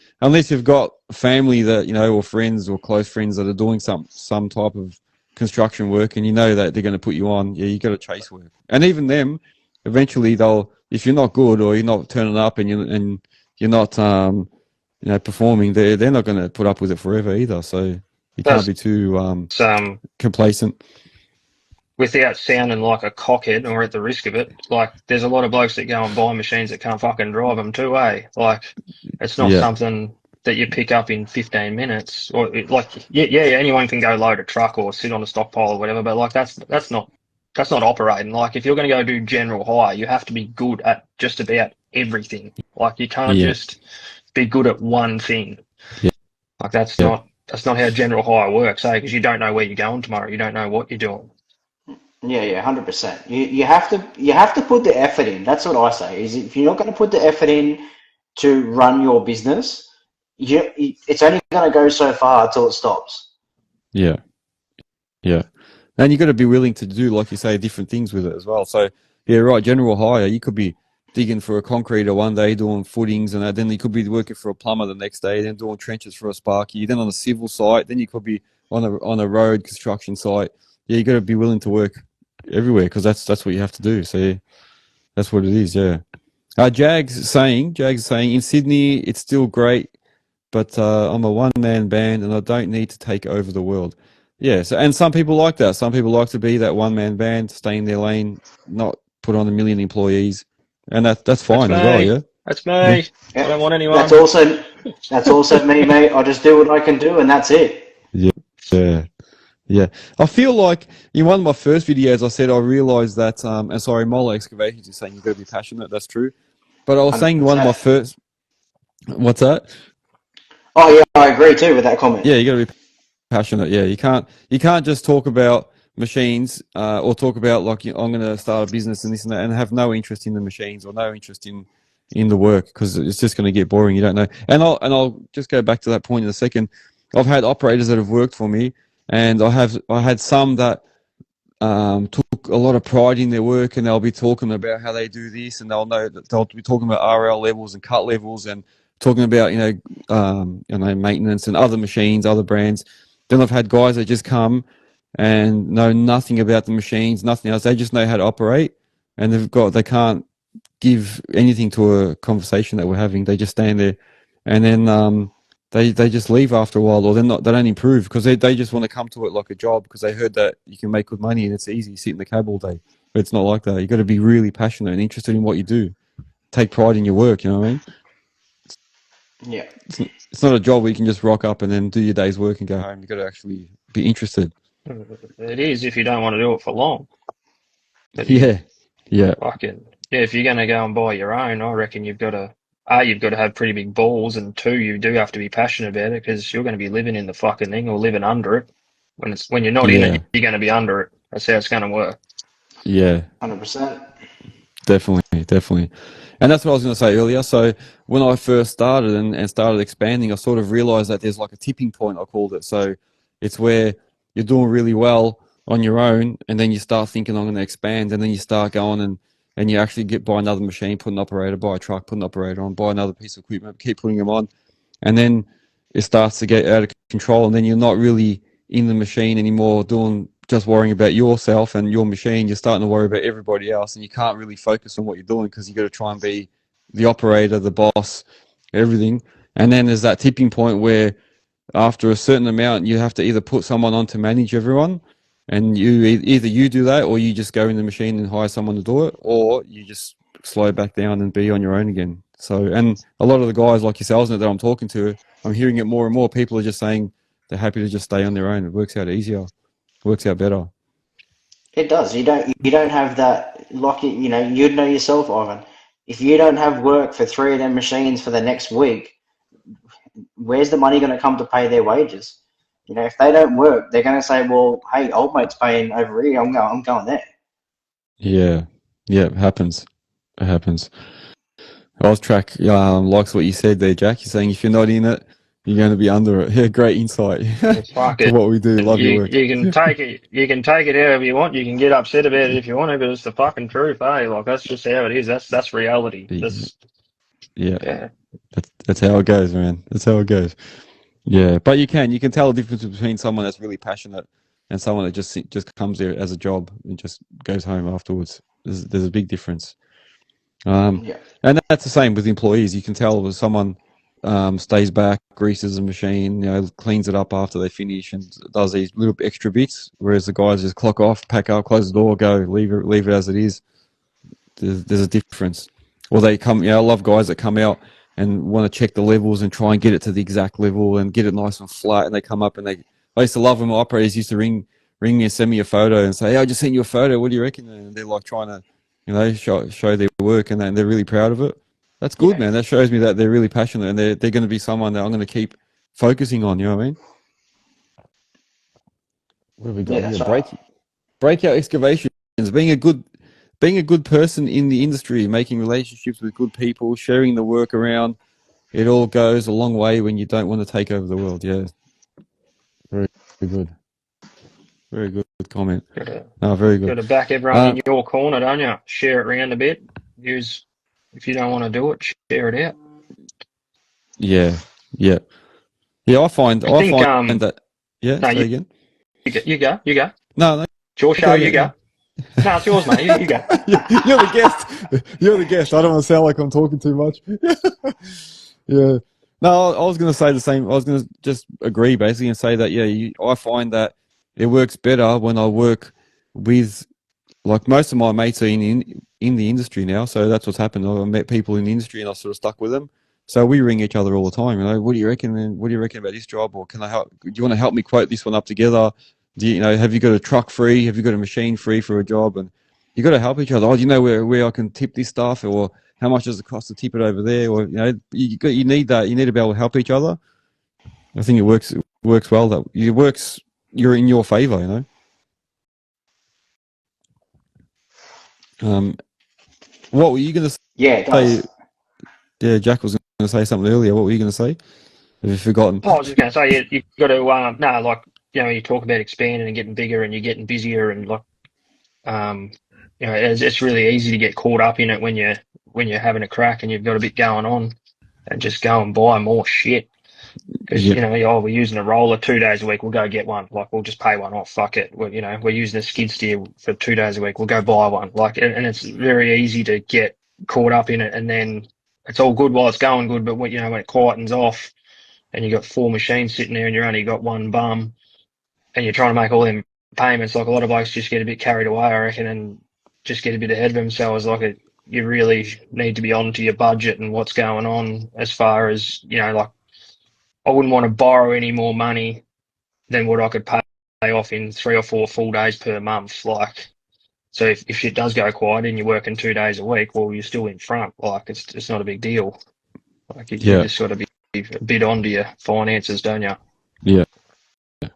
you've got family that or friends or close friends that are doing some type of construction work, and that they're going to put you on. Yeah, you got to chase work, and even them, eventually if you're not good or you're not turning up and you're not performing, they're not going to put up with it forever either. So you can't be too complacent. Without sounding like a cockhead or at the risk of it, like there's a lot of blokes that go and buy machines that can't fucking drive them too, eh? Like it's not something that you pick up in 15 minutes or anyone can go load a truck or sit on a stockpile or whatever, but like that's not operating. Like if you're going to go do general hire, you have to be good at just about everything. Like you can't just be good at one thing. Yeah. Like that's not how general hire works, eh? Because you don't know where you're going tomorrow. You don't know what you're doing. Yeah, 100%. You have to put the effort in. That's what I say. Is if you're not going to put the effort in to run your business, it's only going to go so far until it stops. Yeah, yeah. And you got to be willing to do, like you say, different things with it as well. So, yeah, right, general hire, you could be digging for a concreter one day, doing footings and that. Then you could be working for a plumber the next day, then doing trenches for a sparky. Then on a civil site, then you could be on a road construction site. Yeah, you got to be willing to work everywhere because that's what you have to do. So, yeah, that's what it is, yeah. Jags is saying, in Sydney, it's still great, but I'm a one-man band and I don't need to take over the world. Yeah, so, and some people like that. Some people like to be that one-man band, stay in their lane, not put on a million employees, and that's fine as well. Yeah, That's me. yeah, I don't want anyone. That's also me, mate. I just do what I can do, and that's it. yeah, yeah. I feel like in one of my first videos, I said I realized that. And sorry, Mola Excavations is saying you've got to be passionate. That's true. But I was saying in one of my 100%. first. What's that? Oh yeah, I agree too with that comment. Yeah, you got to be passionate. Yeah, you can't just talk about machines or talk about like I'm going to start a business and this and that and have no interest in the machines or no interest in the work because it's just going to get boring. You don't know. And I'll just go back to that point in a second. I've had operators that have worked for me, and I had some that took a lot of pride in their work, and they'll be talking about how they do this, and they'll know that they'll be talking about RL levels and cut levels and talking about maintenance and other machines, other brands. Then I've had guys that just come and know nothing about the machines, nothing else. They just know how to operate, and they can't give anything to a conversation that we're having. They just stand there, and then they just leave after a while, or they don't improve because they just want to come to it like a job because they heard that you can make good money and it's easy. You sit in the cab all day, but it's not like that. You got to be really passionate and interested in what you do. Take pride in your work. You know what I mean? Yeah. It's not a job where you can just rock up and then do your day's work and go home. You got to actually be interested. It is if you don't want to do it for long. But Yeah, yeah, if you're going to go and buy your own, I reckon you've got to have pretty big balls, and two, you do have to be passionate about it because you're going to be living in the fucking thing or living under it. When you're not in yeah, it, you're going to be under it. That's how it's going to work. yeah. 100%. Definitely. And that's what I was going to say earlier. So when I first started and started expanding, I sort of realized that there's like a tipping point, I called it. So it's where you're doing really well on your own, and then you start thinking, I'm going to expand, and then you start going and you actually buy another machine, put an operator, buy a truck, put an operator on, buy another piece of equipment, keep putting them on. And then it starts to get out of control, and then you're not really in the machine anymore just worrying about yourself and your machine. You're starting to worry about everybody else, and you can't really focus on what you're doing because you got to try and be the operator, the boss, everything. And then there's that tipping point where after a certain amount, you have to either put someone on to manage everyone, and either you do that, or you just go in the machine and hire someone to do it, or you just slow back down and be on your own again. So, and a lot of the guys like yourselves that I'm talking to, I'm hearing it more and more. People are just saying they're happy to just stay on their own. It works out easier, works out better. It does. You don't have that you'd know yourself, Ivan. If you don't have work for 3 of them machines for the next week, where's the money going to come to pay their wages? If they don't work, they're going to say, well, hey, old mate's paying over here. I'm going there. Yeah, it happens. It happens. Oztrack likes what you said there, Jack. You're saying if you're not in it, you're going to be under it. Yeah, great insight to what we do. Love your work. You can take it. You can take it however you want. You can get upset about it if you want to, but it's the fucking truth, eh? Like that's just how it is. That's reality. Yeah. That's how it goes, man. That's how it goes. Yeah, but you can tell the difference between someone that's really passionate and someone that just comes there as a job and just goes home afterwards. There's a big difference. And that's the same with employees. You can tell if someone stays back, greases a machine, cleans it up after they finish, and does these little extra bits. Whereas the guys just clock off, pack up, close the door, go, leave it as it is. There's a difference. Or they come. I love guys that come out and want to check the levels and try and get it to the exact level and get it nice and flat. And they come up and I used to love when my operators used to ring me and send me a photo and say, "Hey, I just sent you a photo. What do you reckon?" And they're like trying to, show their work and they're really proud of it. That's good, man. That shows me that they're really passionate and they're going to be someone that I'm going to keep focusing on. You know what I mean? What have we got here? Right. Breakout excavations. Being a good person in the industry, making relationships with good people, sharing the work around, it all goes a long way when you don't want to take over the world. Yeah, very good, very good comment. Very good. Got to back everyone in your corner, don't you? Share it around a bit. Use, if you don't want to do it, share it out. Yeah. I find that. Yeah. No, say again. You go. No. It's your show. You go. No, it's yours, mate. You go. You're the guest. You're the guest. I don't want to sound like I'm talking too much. Yeah. No, I was going to say the same. I was going to just agree basically and say that, I find that it works better when I work with, like, most of my mates are in the industry now. So that's what's happened. I've met people in the industry and I sort of stuck with them. So we ring each other all the time. What do you reckon, man? What do you reckon about this job? Or can I help? Do you want to help me quote this one up together? Have you got a truck free? Have you got a machine free for a job? And you got to help each other. Oh, do you know where I can tip this stuff, or how much does it cost to tip it over there? Or you need that. You need to be able to help each other. I think it works well. You're in your favour. What were you going to say? Yeah, it does. Yeah, Jack was going to say something earlier. What were you going to say? Have you forgotten? I was just going to say you got to you talk about expanding and getting bigger and you're getting busier and it's really easy to get caught up in it when you're having a crack and you've got a bit going on and just go and buy more shit. Because we're using a roller 2 days a week, we'll go get one. Like, we'll just pay one off. Fuck it. We're using a skid steer for 2 days a week, we'll go buy one. Like, and it's very easy to get caught up in it, and then it's all good while it's going good, but when it quietens off, and you got 4 machines sitting there, and you're only got one bum, and you're trying to make all them payments. Like, a lot of blokes just get a bit carried away, I reckon, and just get a bit ahead of themselves. Like, you really need to be on to your budget and what's going on as far as I wouldn't want to borrow any more money than what I could pay off in 3 or 4 full days per month. Like, so if shit does go quiet and you're working 2 days a week, well, you're still in front. Like, it's not a big deal. Like, you just got to be a bit onto your finances, don't you? Yeah. I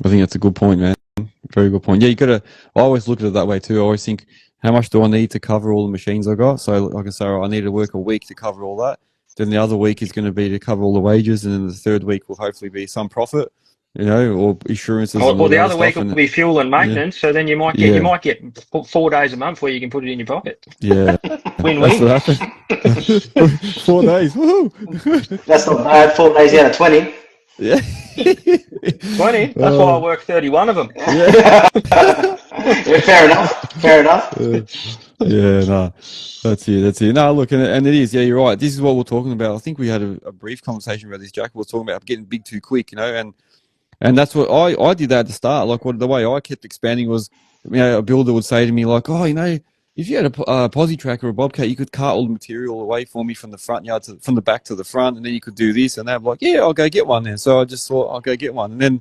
think that's a good point, man. Very good point. Yeah, I always look at it that way too. I always think, how much do I need to cover all the machines I got? So like I say, I need to work a week to cover all that. Then the other week is going to be to cover all the wages, and then the third week will hopefully be some profit, or insurances. Or the other week will be fuel and maintenance. So then you might get 4 days a month where you can put it in your pocket. Yeah, win-win. That's what happened. 4 days. Woohoo! That's not bad. 4 days out of 20. Yeah. 20. That's why I work 31 of them. Yeah. Yeah, fair enough. Yeah, no, that's it. No, look, and it is. Yeah, you're right. This is what we're talking about. I think we had a brief conversation about this, Jack. We were talking about getting big too quick, and that's what I did that at the start. Like, the way I kept expanding was, a builder would say to me like, oh, if you had a posi track or a bobcat, you could cart all the material away for me from the front yard from the back to the front, and then you could do this and that. I'm like, yeah, I'll go get one then. So I just thought, I'll go get one, and then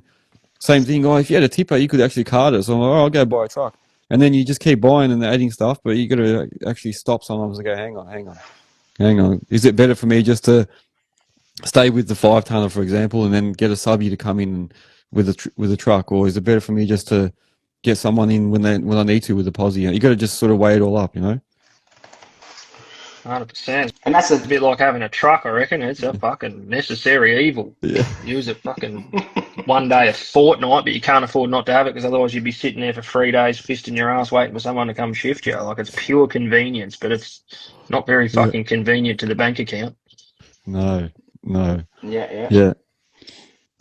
same thing. Oh, if you had a tipper, you could actually cart it. So I'm like, oh, I'll go buy a truck. And then you just keep buying and adding stuff, but you got to actually stop sometimes and go, hang on. Is it better for me just to stay with the 5-tonner, for example, and then get a subby to come in with a truck, or is it better for me just to get someone in when I need to with the posi? You got to just sort of weigh it all up, 100%. And that's a bit like having a truck, I reckon. It's a fucking necessary evil. Yeah. Use it fucking 1 day a fortnight, but you can't afford not to have it, because otherwise you'd be sitting there for 3 days fisting your ass waiting for someone to come shift you. Like, it's pure convenience, but it's not very fucking convenient to the bank account. No. Yeah.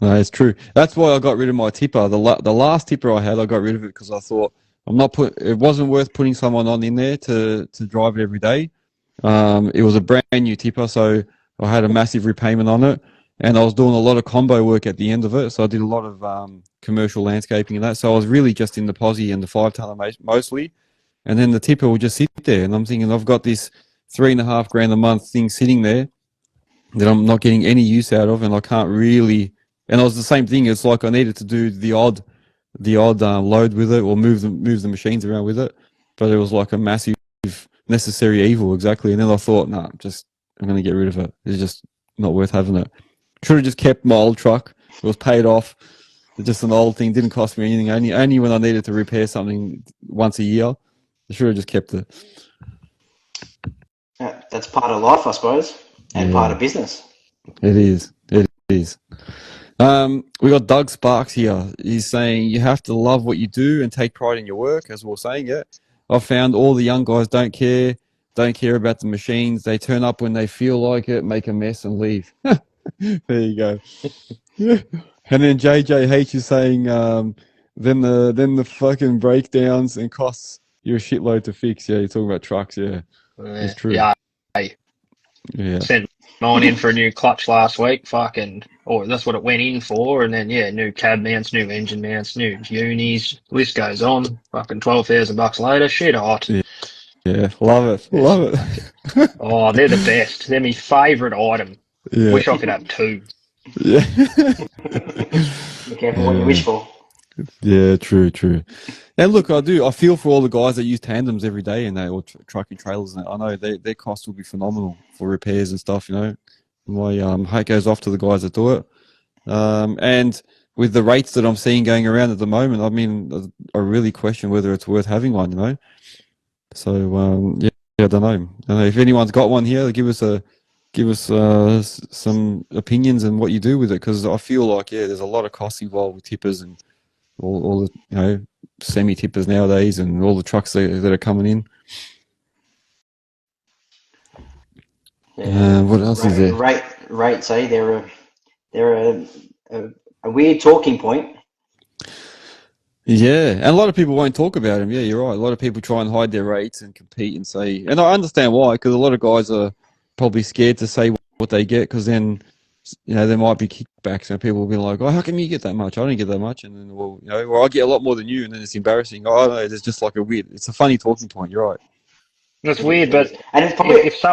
No, it's true. That's why I got rid of my tipper. The last tipper I had, I got rid of it because I thought it wasn't worth putting someone on in there to drive it every day. It was a brand new tipper, so I had a massive repayment on it, and I was doing a lot of combo work at the end of it. So I did a lot of commercial landscaping and that. So I was really just in the posi and the 5-tonner mostly, and then the tipper would just sit there. And I'm thinking, I've got this $3.5 grand a month thing sitting there that I'm not getting any use out of, and I can't really. And it was the same thing. It's like I needed to do the odd load with it, or move the machines around with it, but it was like a massive necessary evil, exactly. And then I thought, I'm going to get rid of it. It's just not worth having it. Should have just kept my old truck. It was paid off. It's just an old thing. Didn't cost me anything. Only when I needed to repair something once a year. I should have just kept it. Yeah, that's part of life, I suppose, and part of business. It is. It is. We got Doug Sparks here. He's saying you have to love what you do and take pride in your work, as we were saying. Yeah, I've found all the young guys don't care about the machines. They turn up when they feel like it, make a mess, and leave. There you go. And then JJH is saying, then the fucking breakdowns and costs you a shitload to fix. Yeah, you're talking about trucks. Yeah, it's true. Yeah, hey, Yeah. sent mine in for a new clutch last week. Or that's what it went in for. And then, yeah, new cab mounts, new engine mounts, new unis. List goes on. Fucking $12,000 later. Shit hot. Yeah, love it. Oh, they're the best. They're my favourite item. Yeah. Wish I could have two. Yeah. Be careful what you wish for. Yeah, true. And look, I feel for all the guys that use tandems every day and or trucking trailers. And I know their costs will be phenomenal for repairs and stuff. You know, my hat goes off to the guys that do it. And with the rates that I'm seeing going around at the moment, I mean, I really question whether it's worth having one. You know, so yeah, I don't know. If anyone's got one here, give us some opinions and what you do with it, because I feel like there's a lot of costs involved with tippers and all the semi tippers nowadays and all the trucks that are coming in. Yeah. What else is there? Rates, they're a weird talking point. Yeah, and a lot of people won't talk about them. Yeah, you're right. A lot of people try and hide their rates and compete and say, and I understand why, because a lot of guys are probably scared to say what they get, because then there might be kickbacks and people will be like, oh, how come you get that much? I don't get that much. And then, well, or I get a lot more than you, and then it's embarrassing. Oh, no, there's just like it's a funny talking point. You're right. That's weird, but and it's probably, if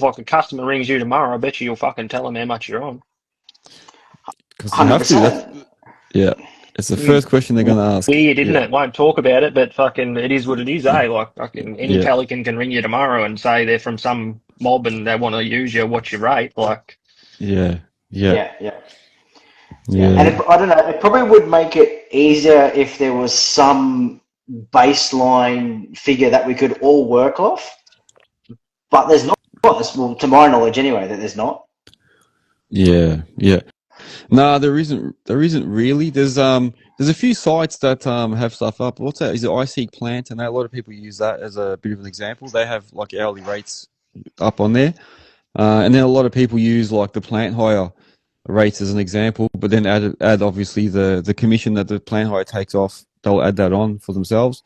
like a customer rings you tomorrow, I bet you'll fucking tell them how much you're on. Because you have to. Yeah. It's the first question they're going to ask. Weird, isn't it? Won't talk about it, but fucking it is what it is, eh? Like fucking any Pelican can ring you tomorrow and say they're from some mob and they want to use you, what's your rate? Like, yeah. And I don't know, it probably would make it easier if there was some baseline figure that we could all work off, but there's not. Well, to my knowledge, anyway, that there's not. Yeah. No, there isn't really. There's a few sites that have stuff up. What's that? Is it iSeek Plant? And a lot of people use that as a bit of an example. They have like hourly rates up on there, and then a lot of people use like the plant hire rates as an example. But then add obviously the commission that the plant hire takes off. They'll add that on for themselves.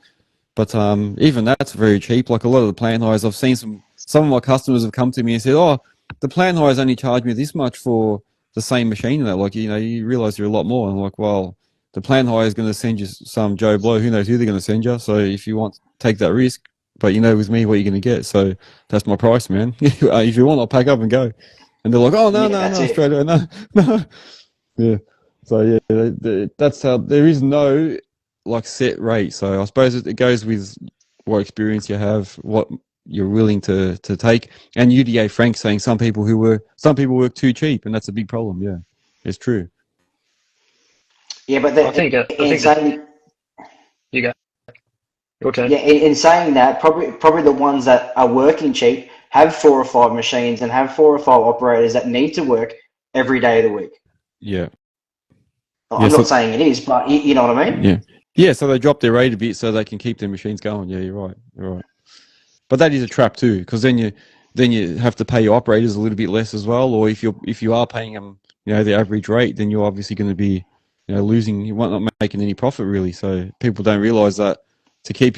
But even that's very cheap. Like a lot of the plant hires, I've seen some of my customers have come to me and said, "Oh, the plant hires only charge me this much for the same machine." And they're like, you realize you're a lot more. And I'm like, well, the plant hire is going to send you some Joe Blow. Who knows who they're going to send you? So if you want, take that risk. But with me, what you're going to get. So that's my price, man. If you want, I'll pack up and go. And they're like, oh, no, straight away, no. Yeah. So that's how there is no like set rate. So I suppose it goes with what experience you have, what you're willing to take. And UDA Frank saying some people work too cheap, and that's a big problem. Yeah, it's true. Yeah, but I think you go. Your turn. Yeah, in saying that, probably the ones that are working cheap have 4 or 5 machines and have 4 or 5 operators that need to work every day of the week. Yeah. I'm not saying it is, but you know what I mean? Yeah. Yeah, so they drop their rate a bit so they can keep their machines going. Yeah, you're right. But that is a trap too, because then you have to pay your operators a little bit less as well. Or if you are paying them, the average rate, then you're obviously going to be, losing. You might not making any profit really. So people don't realise that to keep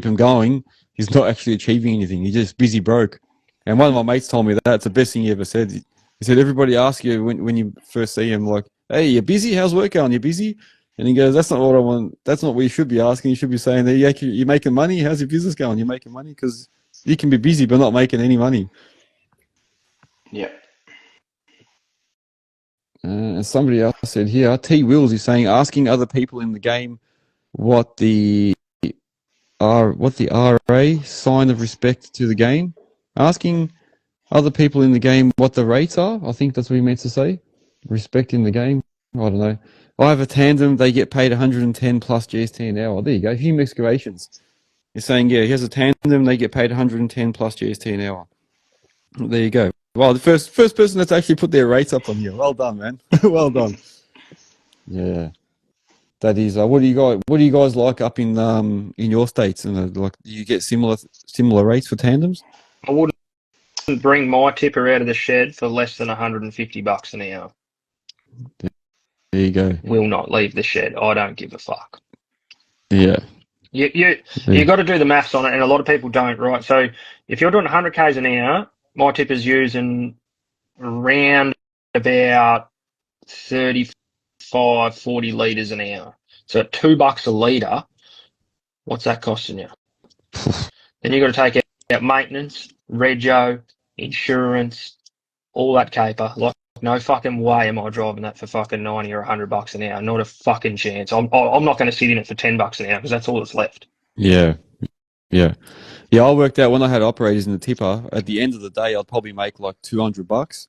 them going, he's not actually achieving anything. He's just busy broke. And one of my mates told me that's the best thing he ever said. He said everybody asks you when you first see him, like, "Hey, you're busy? How's work going? You busy?" And he goes, "That's not what I want. That's not what you should be asking. You should be saying that you're making money. How's your business going? You're making money, because you can be busy but not making any money." Yeah. And somebody else said here, T Wills is saying, asking other people in the game what the RA sign of respect to the game. Asking other people in the game what the rates are. I think that's what he meant to say. Respect in the game. I don't know. I have a tandem. They get paid 110 plus GST an hour. There you go. Hume Excavations is saying, he has a tandem. They get paid 110 plus GST an hour. There you go. Well, the first person that's actually put their rates up on here. Well done, man. Well done. Yeah, that is. What do you guys like up in your states? And like, do you get similar rates for tandems? I wouldn't bring my tipper out of the shed for less than $150 an hour. There you go. Will not leave the shed. I don't give a fuck. Yeah. You got to do the maths on it, and a lot of people don't, right? So if you're doing 100 k's an hour, my tipper's using around about 35, 40 litres an hour. So at $2 a litre, what's that costing you? Then you got to take out maintenance, rego, insurance, all that caper. Like, no fucking way am I driving that for fucking 90 or $100 an hour. Not a fucking chance. I'm not going to sit in it for $10 an hour because that's all that's left. Yeah. I worked out when I had operators in the tipper. At the end of the day, I'd probably make like $200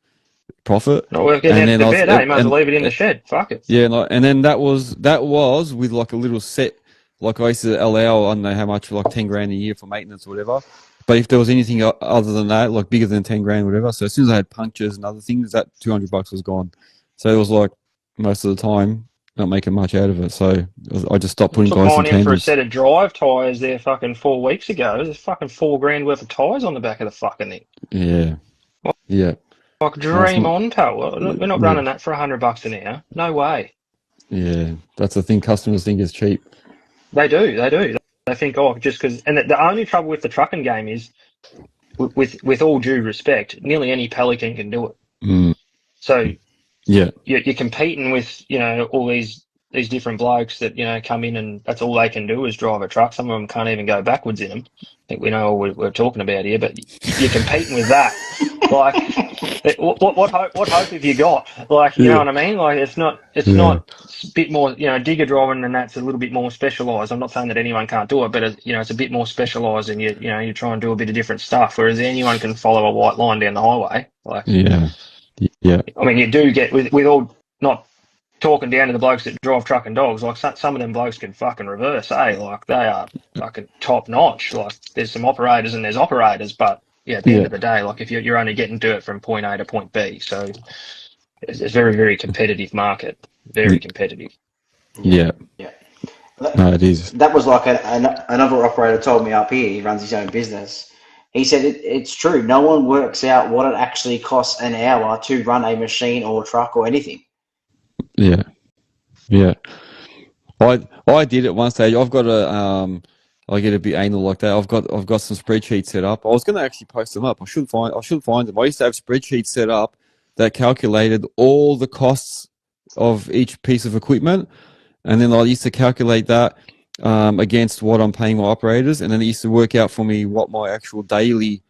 profit. Not working out the bed, eh? You might as well leave it in the shed. Fuck it. Yeah, and then that was with like a little set. Like I used to allow, I don't know how much, like 10 grand a year for maintenance or whatever. But if there was anything other than that, like bigger than 10 grand, or whatever. So as soon as I had punctures and other things, that $200 was gone. So it was like most of the time not making much out of it. So I just stopped putting guys in tandems. For a set of drive tyres there fucking 4 weeks ago. There's fucking $4,000 worth of tyres on the back of the fucking thing. Yeah. Yeah. Like dream on, pal. We're not running that for $100 an hour. No way. Yeah, that's the thing. Customers think it's cheap. They do. They think, just because. And the only trouble with the trucking game is, with all due respect, nearly any pelican can do it. Mm. So, yeah, you're competing with all these different blokes that come in and that's all they can do is drive a truck. Some of them can't even go backwards in them. I think we know what we're talking about here, but you're competing with that. Like, what hope have you got? Like, you know what I mean? Like, it's not a bit more, digger driving, and that's a little bit more specialised. I'm not saying that anyone can't do it, but it's a bit more specialised, and you try and do a bit of different stuff. Whereas anyone can follow a white line down the highway. Like, yeah. I mean, you do get with all not talking down to the blokes that drive truck and dogs. Like, some of them blokes can fucking reverse, eh? Like, they are fucking top notch. Like, there's some operators and there's operators, but. Yeah, at the end of the day, like if you're only getting to it from point A to point B, so it's a very, very competitive market. Very competitive. Yeah. No, it is. That was like another operator told me up here. He runs his own business. He said it's true. No one works out what it actually costs an hour to run a machine or a truck or anything. Yeah. I did at one stage. I've got I get a bit anal like that. I've got some spreadsheets set up. I was going to actually post them up. I should find them. I used to have spreadsheets set up that calculated all the costs of each piece of equipment, and then I used to calculate that against what I'm paying my operators, and then it used to work out for me what my actual daily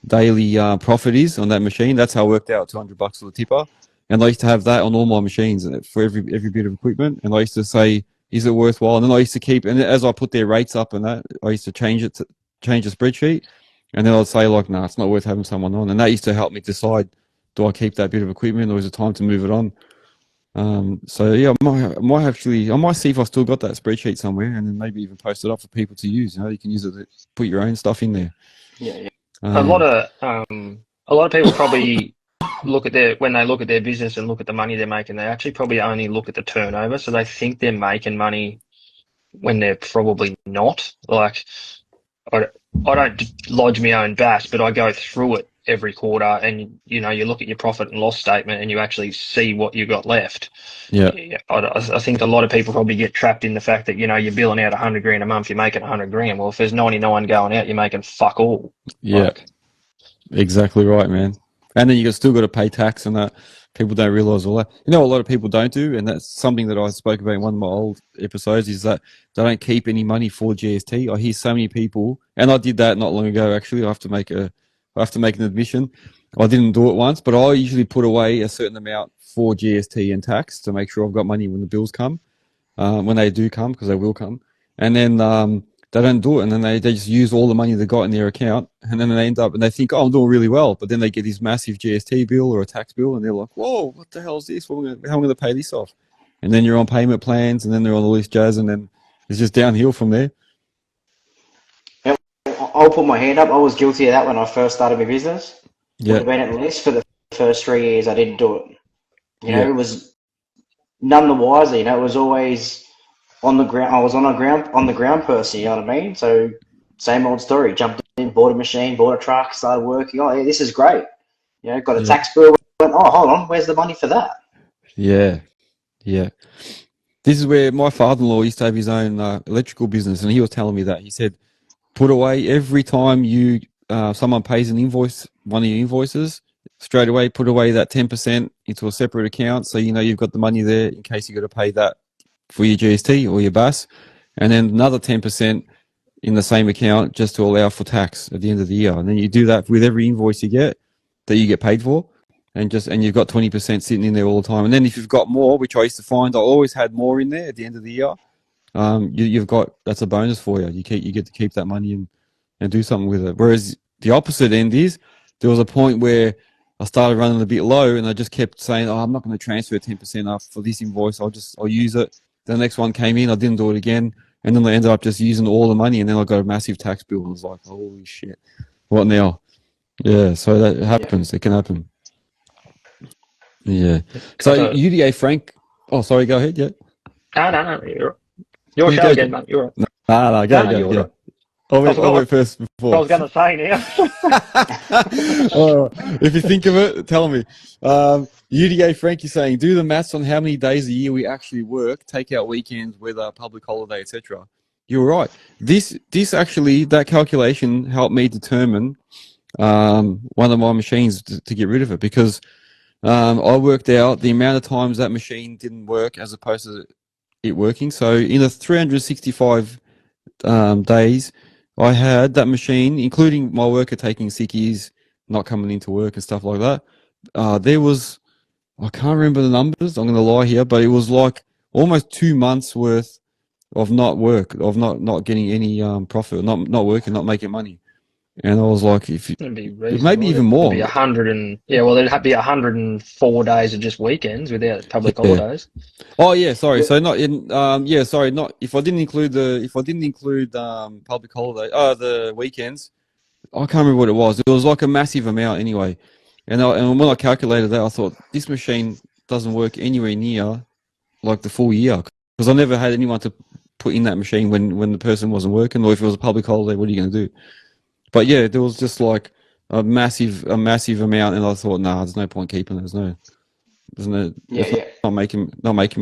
profit is on that machine. That's how I worked out $200 for the tipper, and I used to have that on all my machines for every bit of equipment, and I used to say, is it worthwhile? And then I used to keep, and as I put their rates up and that, I used to change the spreadsheet, and then I'd say like, nah, it's not worth having someone on, and that used to help me decide, do I keep that bit of equipment or is it time to move it on? So yeah, I might see if I still got that spreadsheet somewhere, and then maybe even post it up for people to use. You can use it to put your own stuff in there. Yeah. A lot of people probably when they look at their business and look at the money they're making, they actually probably only look at the turnover. So they think they're making money when they're probably not. Like, I don't lodge my own bass, but I go through it every quarter, and you look at your profit and loss statement, and you actually see what you got left. Yeah. I think a lot of people probably get trapped in the fact that you're billing out $100,000 a month, you're making $100,000. Well, if there's 99 going out, you're making fuck all. Yeah. Exactly right, man. And then you still got to pay tax and that. People don't realise all that. A lot of people don't do, and that's something that I spoke about in one of my old episodes, is that they don't keep any money for GST. I hear so many people, and I did that not long ago, actually. I have to make an admission. I didn't do it once, but I usually put away a certain amount for GST and tax to make sure I've got money when the bills come, when they do come, because they will come. And then they don't do it, and then they just use all the money they got in their account, and then they end up and they think, oh, I'm doing really well, but then they get this massive GST bill or a tax bill, and they're like, whoa, what the hell is this? How am I going to pay this off? And then you're on payment plans, and then they're on all this jazz, and then it's just downhill from there. I'll put my hand up. I was guilty of that when I first started my business. Yeah. Would have been at least for the first 3 years I didn't do it. You know, Yeah. it was none the wiser. You know, it was always on the ground. I was on the ground person. You know what I mean? So same old story. Jumped in, bought a machine, bought a truck, started working. Oh, yeah, this is great. You know, got a Yeah. tax bill. Went, oh, hold on, where's the money for that? Yeah. Yeah. This is where my father-in-law used to have his own electrical business, and he was telling me that. He said, put away every time you someone pays an invoice, one of your invoices, straight away put away that 10% into a separate account, so you know you've got the money there in case you got to pay that for your GST or your BAS, and then another 10% in the same account just to allow for tax at the end of the year. And then you do that with every invoice you get that you get paid for, and you've got 20% sitting in there all the time. And then if you've got more, which I used to find, I always had more in there at the end of the year. You've got, that's a bonus for you. You get to keep that money and do something with it. Whereas the opposite end is, there was a point where I started running a bit low, and I just kept saying, "Oh, I'm not going to transfer 10% up for this invoice. I'll use it." The next one came in, I didn't do it again, and then I ended up just using all the money, and then I got a massive tax bill. And I was like, "Holy shit, what now?" Yeah, so that happens. It can happen. Yeah. So UDA Frank. Oh, sorry. Go ahead. Yeah. No. Your show again, mate. You're right. No, go. Right. I went first before. I was going to say now. If you think of it, tell me. UDA Frank is saying, do the maths on how many days a year we actually work, take out weekends, weather, public holiday, etc. You're right. This actually, that calculation helped me determine one of my machines to get rid of it, because I worked out the amount of times that machine didn't work as opposed to it working. So in the 365 days, I had that machine, including my worker taking sickies, not coming into work and stuff like that. There was, I can't remember the numbers, I'm going to lie here, but it was like almost 2 months worth of not getting any profit, not working, not making money. And I was like, maybe even more. It'd be there'd be 104 days of just weekends without public holidays. Oh yeah, sorry. So not in not if I didn't include public holiday, the weekends. I can't remember what it was. It was like a massive amount anyway. And when I calculated that, I thought this machine doesn't work anywhere near like the full year, because I never had anyone to put in that machine when the person wasn't working, or if it was a public holiday, what are you going to do? But yeah, there was just like a massive amount, and I thought, nah, there's no point keeping it. Not making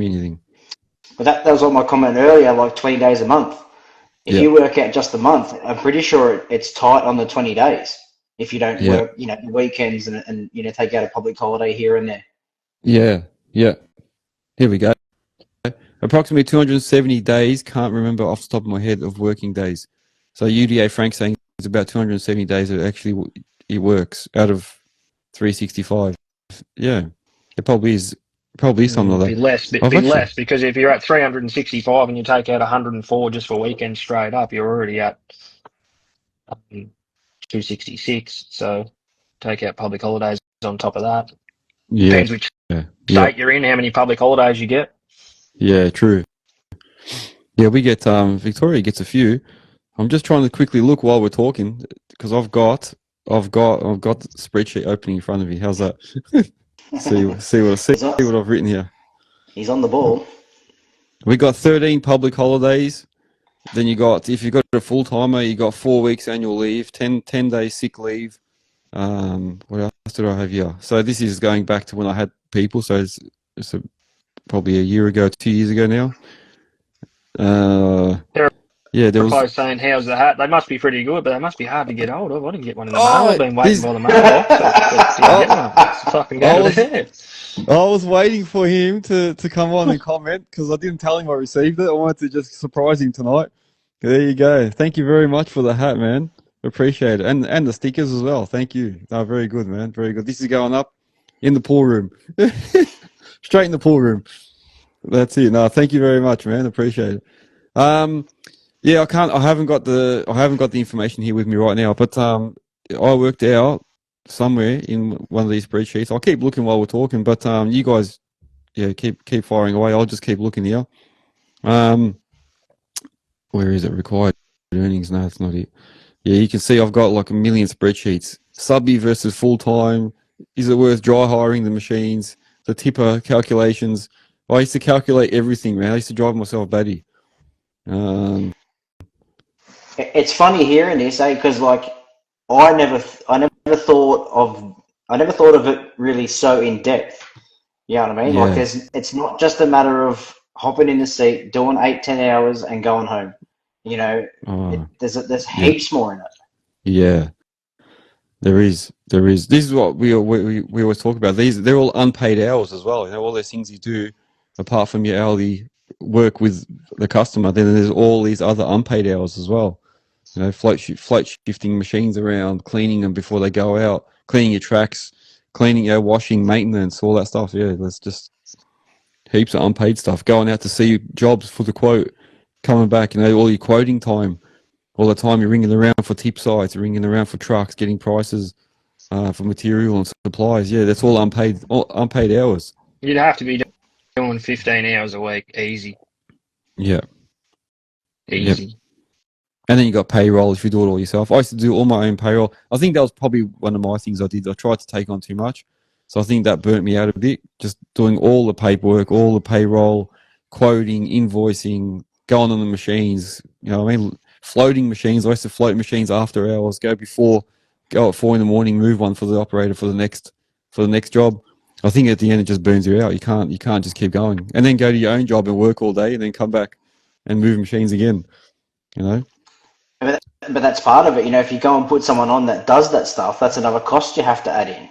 me anything. But that was what my comment earlier, like 20 days a month. If you work out just a month, I'm pretty sure it's tight on the 20 days. If you don't work, the weekends and take out a public holiday here and there. Yeah. Here we go. Approximately 270 days. Can't remember off the top of my head of working days. So UDA Frank saying it's about 270 days that actually it works out of 365. Yeah, it probably is something like that. Be less, because if you're at 365 and you take out 104 just for weekends straight up, you're already at 266. So take out public holidays on top of that. Yeah. Depends which state you're in, how many public holidays you get. Yeah, true. Yeah, we get Victoria gets a few. I'm just trying to quickly look while we're talking, because I've got the spreadsheet opening in front of me. How's that? see what I've written here. He's on the ball. We got 13 public holidays. Then if you got a full timer, you got 4 weeks annual leave, 10 days sick leave. What else did I have here? So this is going back to when I had people. So it's probably a year ago, 2 years ago now. There was saying, how's the hat? They must be pretty good, but they must be hard to get hold of. I didn't get one in the mail. I've been waiting for the mailbox. I was waiting for him to come on and comment, because I didn't tell him I received it. I wanted to just surprise him tonight. There you go. Thank you very much for the hat, man. Appreciate it. And the stickers as well. Thank you. No, very good, man. Very good. This is going up in the pool room. Straight in the pool room. That's it. No, thank you very much, man. Appreciate it. Yeah, I haven't got the information here with me right now, but I worked out somewhere in one of these spreadsheets. I'll keep looking while we're talking, but you guys, keep firing away. I'll just keep looking here. Where is it? Required earnings? No, that's not it. Yeah, you can see I've got like a million spreadsheets. Subby versus full time, is it worth dry hiring the machines, the tipper calculations? I used to calculate everything, man. I used to drive myself batty. It's funny hearing this, because like I never thought of it really so in depth. You know what I mean? Like, Yeah. it's not just a matter of hopping in the seat, doing 8-10 hours, and going home. You know, Oh, there's yeah. heaps more in it. Yeah. There is. This is what we always talk about. They're all unpaid hours as well. You know, all those things you do apart from your hourly work with the customer. Then there's all these other unpaid hours as well. You know, float shifting machines around, cleaning them before they go out, cleaning your tracks, cleaning, washing, maintenance, all that stuff. Yeah, there's just heaps of unpaid stuff. Going out to see jobs for the quote, coming back. You know, all your quoting time, all the time you're ringing around for tip sites, you're ringing around for trucks, getting prices for material and supplies. Yeah, that's all unpaid hours. You'd have to be doing 15 hours a week, easy, Yeah, yep. easy. And then you got payroll if you do it all yourself. I used to do all my own payroll. I think that was probably one of my things I did. I tried to take on too much. So I think that burnt me out a bit. Just doing all the paperwork, all the payroll, quoting, invoicing, going on the machines. You know what I mean? Floating machines. I used to float machines after hours, go at 4 in the morning, move one for the operator for the next job. I think at the end it just burns you out. You can't just keep going. And then go to your own job and work all day and then come back and move machines again. You know? But that's part of it. You know, if you go and put someone on that does that stuff, that's another cost you have to add in.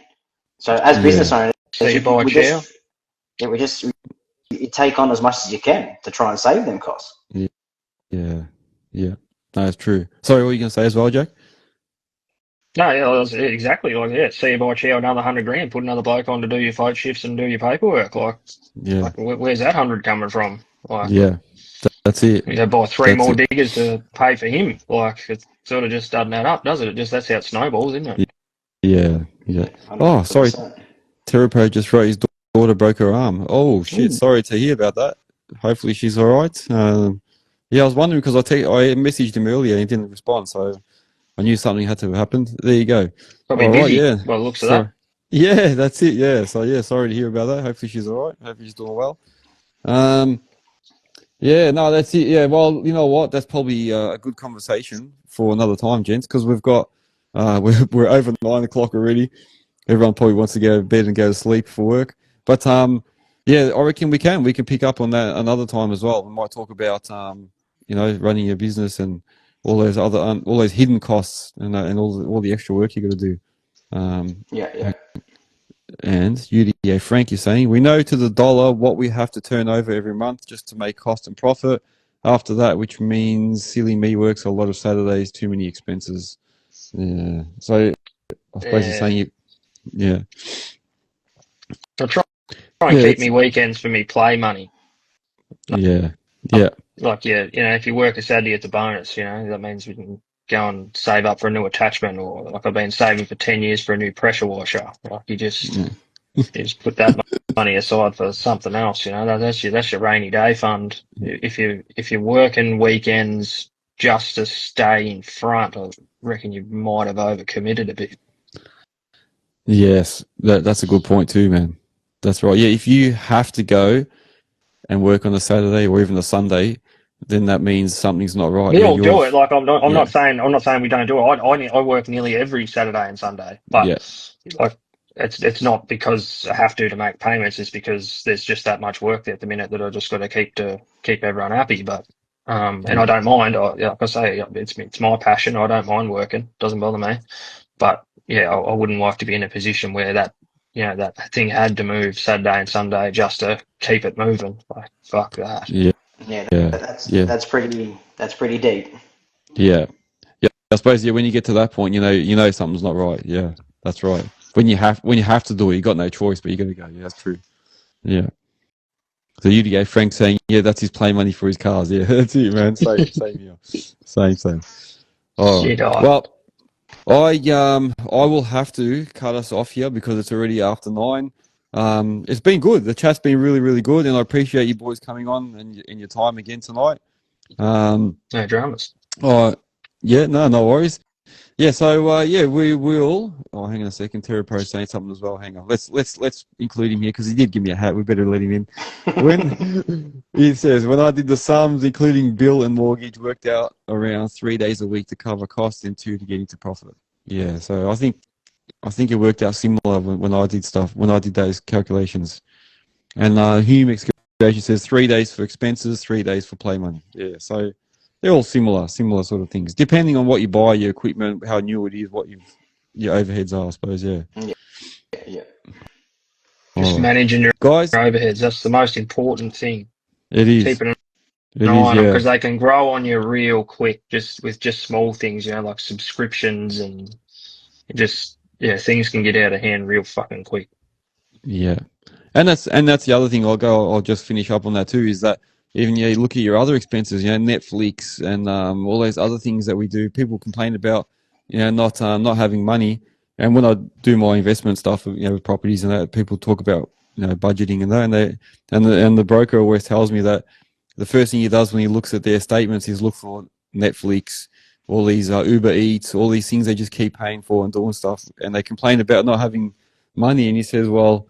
So as business owners, So you buy a we chair. just you take on as much as you can to try and save them costs. Yeah. Yeah. No, that's true. Sorry, what were you going to say as well, Jack? No, yeah, that's exactly like that. See you buy a chair, another $100,000, put another bloke on to do your float shifts and do your paperwork. Yeah. Where's that 100 coming from? Like, Yeah. That's it. you buy three That's more it. diggers to pay for him. Like, it sort of just doesn't add up, does it? That's how it snowballs, isn't it? Yeah. Oh, sorry. 100%. Terrapo just wrote his daughter broke her arm. Oh, shit. Ooh. Sorry to hear about that. Hopefully she's all right. Yeah, I was wondering because I messaged him earlier and he didn't respond, so I knew something had to have happened. There you go. Probably All right, busy. yeah. Well, it looks of So, that. yeah, that's it. Yeah. So, yeah, sorry to hear about that. Hopefully she's all right. Hopefully she's doing well. Yeah, no, that's it. Yeah, well, you know what? That's probably a good conversation for another time, gents, because we've got we're over 9 o'clock already. Everyone probably wants to go to bed and go to sleep for work. But yeah, I reckon we can pick up on that another time as well. We might talk about running your business and all those other all those hidden costs and all the extra work you got to do. Yeah. And UDA Frank is saying, we know to the dollar what we have to turn over every month just to make cost and profit. After that, which means silly me works a lot of Saturdays, too many expenses. Yeah. So I suppose he's saying yeah. I try and keep me weekends for me play money. Yeah. Like, if you work a Saturday, it's a bonus, that means we can go and save up for a new attachment, or like I've been saving for 10 years for a new pressure washer. Like you just put that money aside for something else, that's your rainy day fund. If you're working weekends just to stay in front, I reckon you might have overcommitted a bit. Yes, that's a good point too, man. That's right. Yeah, if you have to go and work on a Saturday or even a Sunday, then that means something's not right. We all do it. Like I'm not saying we don't do it. I work nearly every Saturday and Sunday, but like it's not because I have to make payments. It's because there's just that much work there at the minute that I just got to keep everyone happy. But and I don't mind. Like I say, it's my passion. I don't mind working. Doesn't bother me. But yeah, I wouldn't like to be in a position where that thing had to move Saturday and Sunday just to keep it moving. Like fuck that. That's pretty deep. Yeah. I suppose when you get to that point, you know something's not right. Yeah, that's right. When you have to do it, you got no choice, but you got to go. Yeah, that's true. Yeah. So UDA Frank saying, yeah, that's his play money for his cars. Yeah, that's it, man. Same here. Same. Oh, well, I will have to cut us off here because it's already after 9. It's been good. The chat's been really, really good, and I appreciate you boys coming on and your time again tonight. No dramas. Oh, yeah, no worries. Yeah, so we will. Oh, hang on a second. Terra Pro's saying something as well. Hang on. Let's include him here because he did give me a hat. We better let him in. When he says when I did the sums, including bill and mortgage, worked out around 3 days a week to cover costs and 2 to get into profit. Yeah, so I think it worked out similar when I did stuff when I did those calculations. And Hume Excavation says 3 days for expenses, 3 days for play money. Yeah, so. They're all similar sort of things. Depending on what you buy, your equipment, how new it is, what your overheads are, I suppose, yeah. Yeah. Just managing your guys, overheads. That's the most important thing. It is. Keeping It an eye on them is, because they can grow on you real quick just with just small things, like subscriptions and things can get out of hand real fucking quick. yeah. And that's the other thing. I'll just finish up on that too. Is that even you look at your other expenses, Netflix and all those other things that we do. People complain about, not having money. And when I do my investment stuff, with properties and that, people talk about budgeting and that, and the broker always tells me that the first thing he does when he looks at their statements is look for Netflix, all these Uber Eats, all these things they just keep paying for and doing stuff, and they complain about not having money. And he says, well,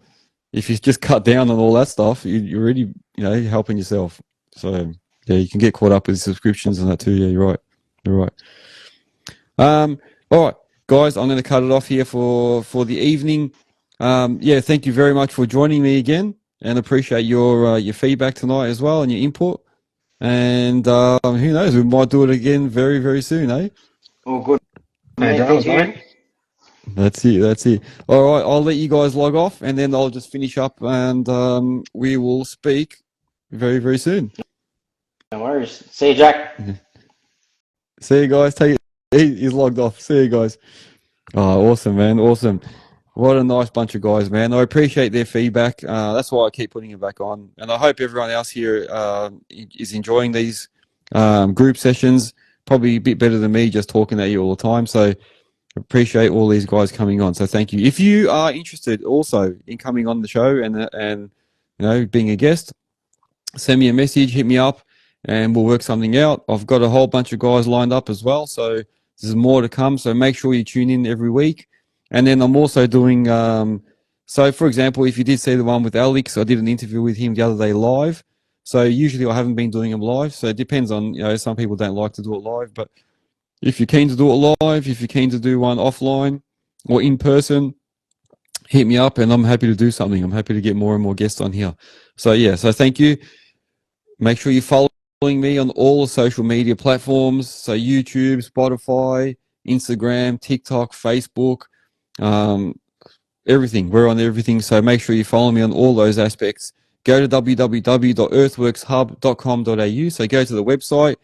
if you just cut down on all that stuff, you're already, helping yourself. So yeah, you can get caught up with subscriptions and that too. Yeah, you're right. All right, guys, I'm going to cut it off here for the evening. Thank you very much for joining me again, and appreciate your feedback tonight as well and your input. And who knows, we might do it again very, very soon, eh? All good. Thank you. That's it. All right, I'll let you guys log off, and then I'll just finish up, and we will speak very, very soon. No worries. See you, Jack. See you guys. He's logged off. See you guys. Oh, awesome, man. Awesome. What a nice bunch of guys, man. I appreciate their feedback. That's why I keep putting it back on. And I hope everyone else here is enjoying these group sessions. Probably a bit better than me just talking at you all the time. So appreciate all these guys coming on. So thank you. If you are interested also in coming on the show and being a guest, send me a message, hit me up, and we'll work something out. I've got a whole bunch of guys lined up as well. So there's more to come. So make sure you tune in every week. And then I'm also doing, so for example, if you did see the one with Alex, I did an interview with him the other day live. So usually I haven't been doing them live. So it depends on, some people don't like to do it live. But if you're keen to do it live, if you're keen to do one offline or in person, hit me up and I'm happy to do something. I'm happy to get more and more guests on here. So so thank you. Make sure you follow me on all the social media platforms. So YouTube, Spotify, Instagram, TikTok, Facebook, everything. We're on everything. So make sure you follow me on all those aspects. Go to www.earthworkshub.com.au. So go to the website.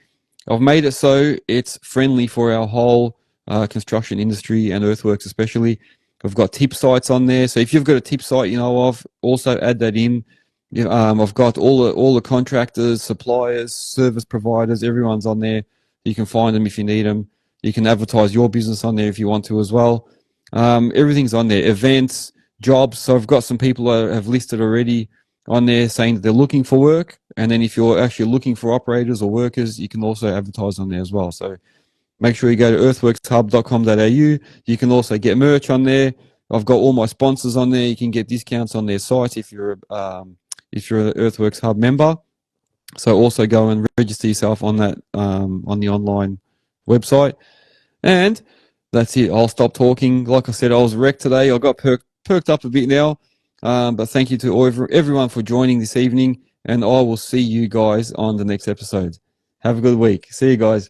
I've made it so it's friendly for our whole construction industry and earthworks especially. I've got tip sites on there. So if you've got a tip site you know of, also add that in. I've got all the contractors, suppliers, service providers, everyone's on there. You can find them if you need them. You can advertise your business on there if you want to as well. Everything's on there. Events, jobs. So I've got some people that have listed already on there saying that they're looking for work. And then if you're actually looking for operators or workers, you can also advertise on there as well. So make sure you go to earthworkshub.com.au. You can also get merch on there. I've got all my sponsors on there. You can get discounts on their site if you're an Earthworks Hub member. So also go and register yourself on that on the online website. And that's it. I'll stop talking. Like I said, I was wrecked today. I got perked up a bit now. But thank you to everyone for joining this evening. And I will see you guys on the next episode. Have a good week. See you guys.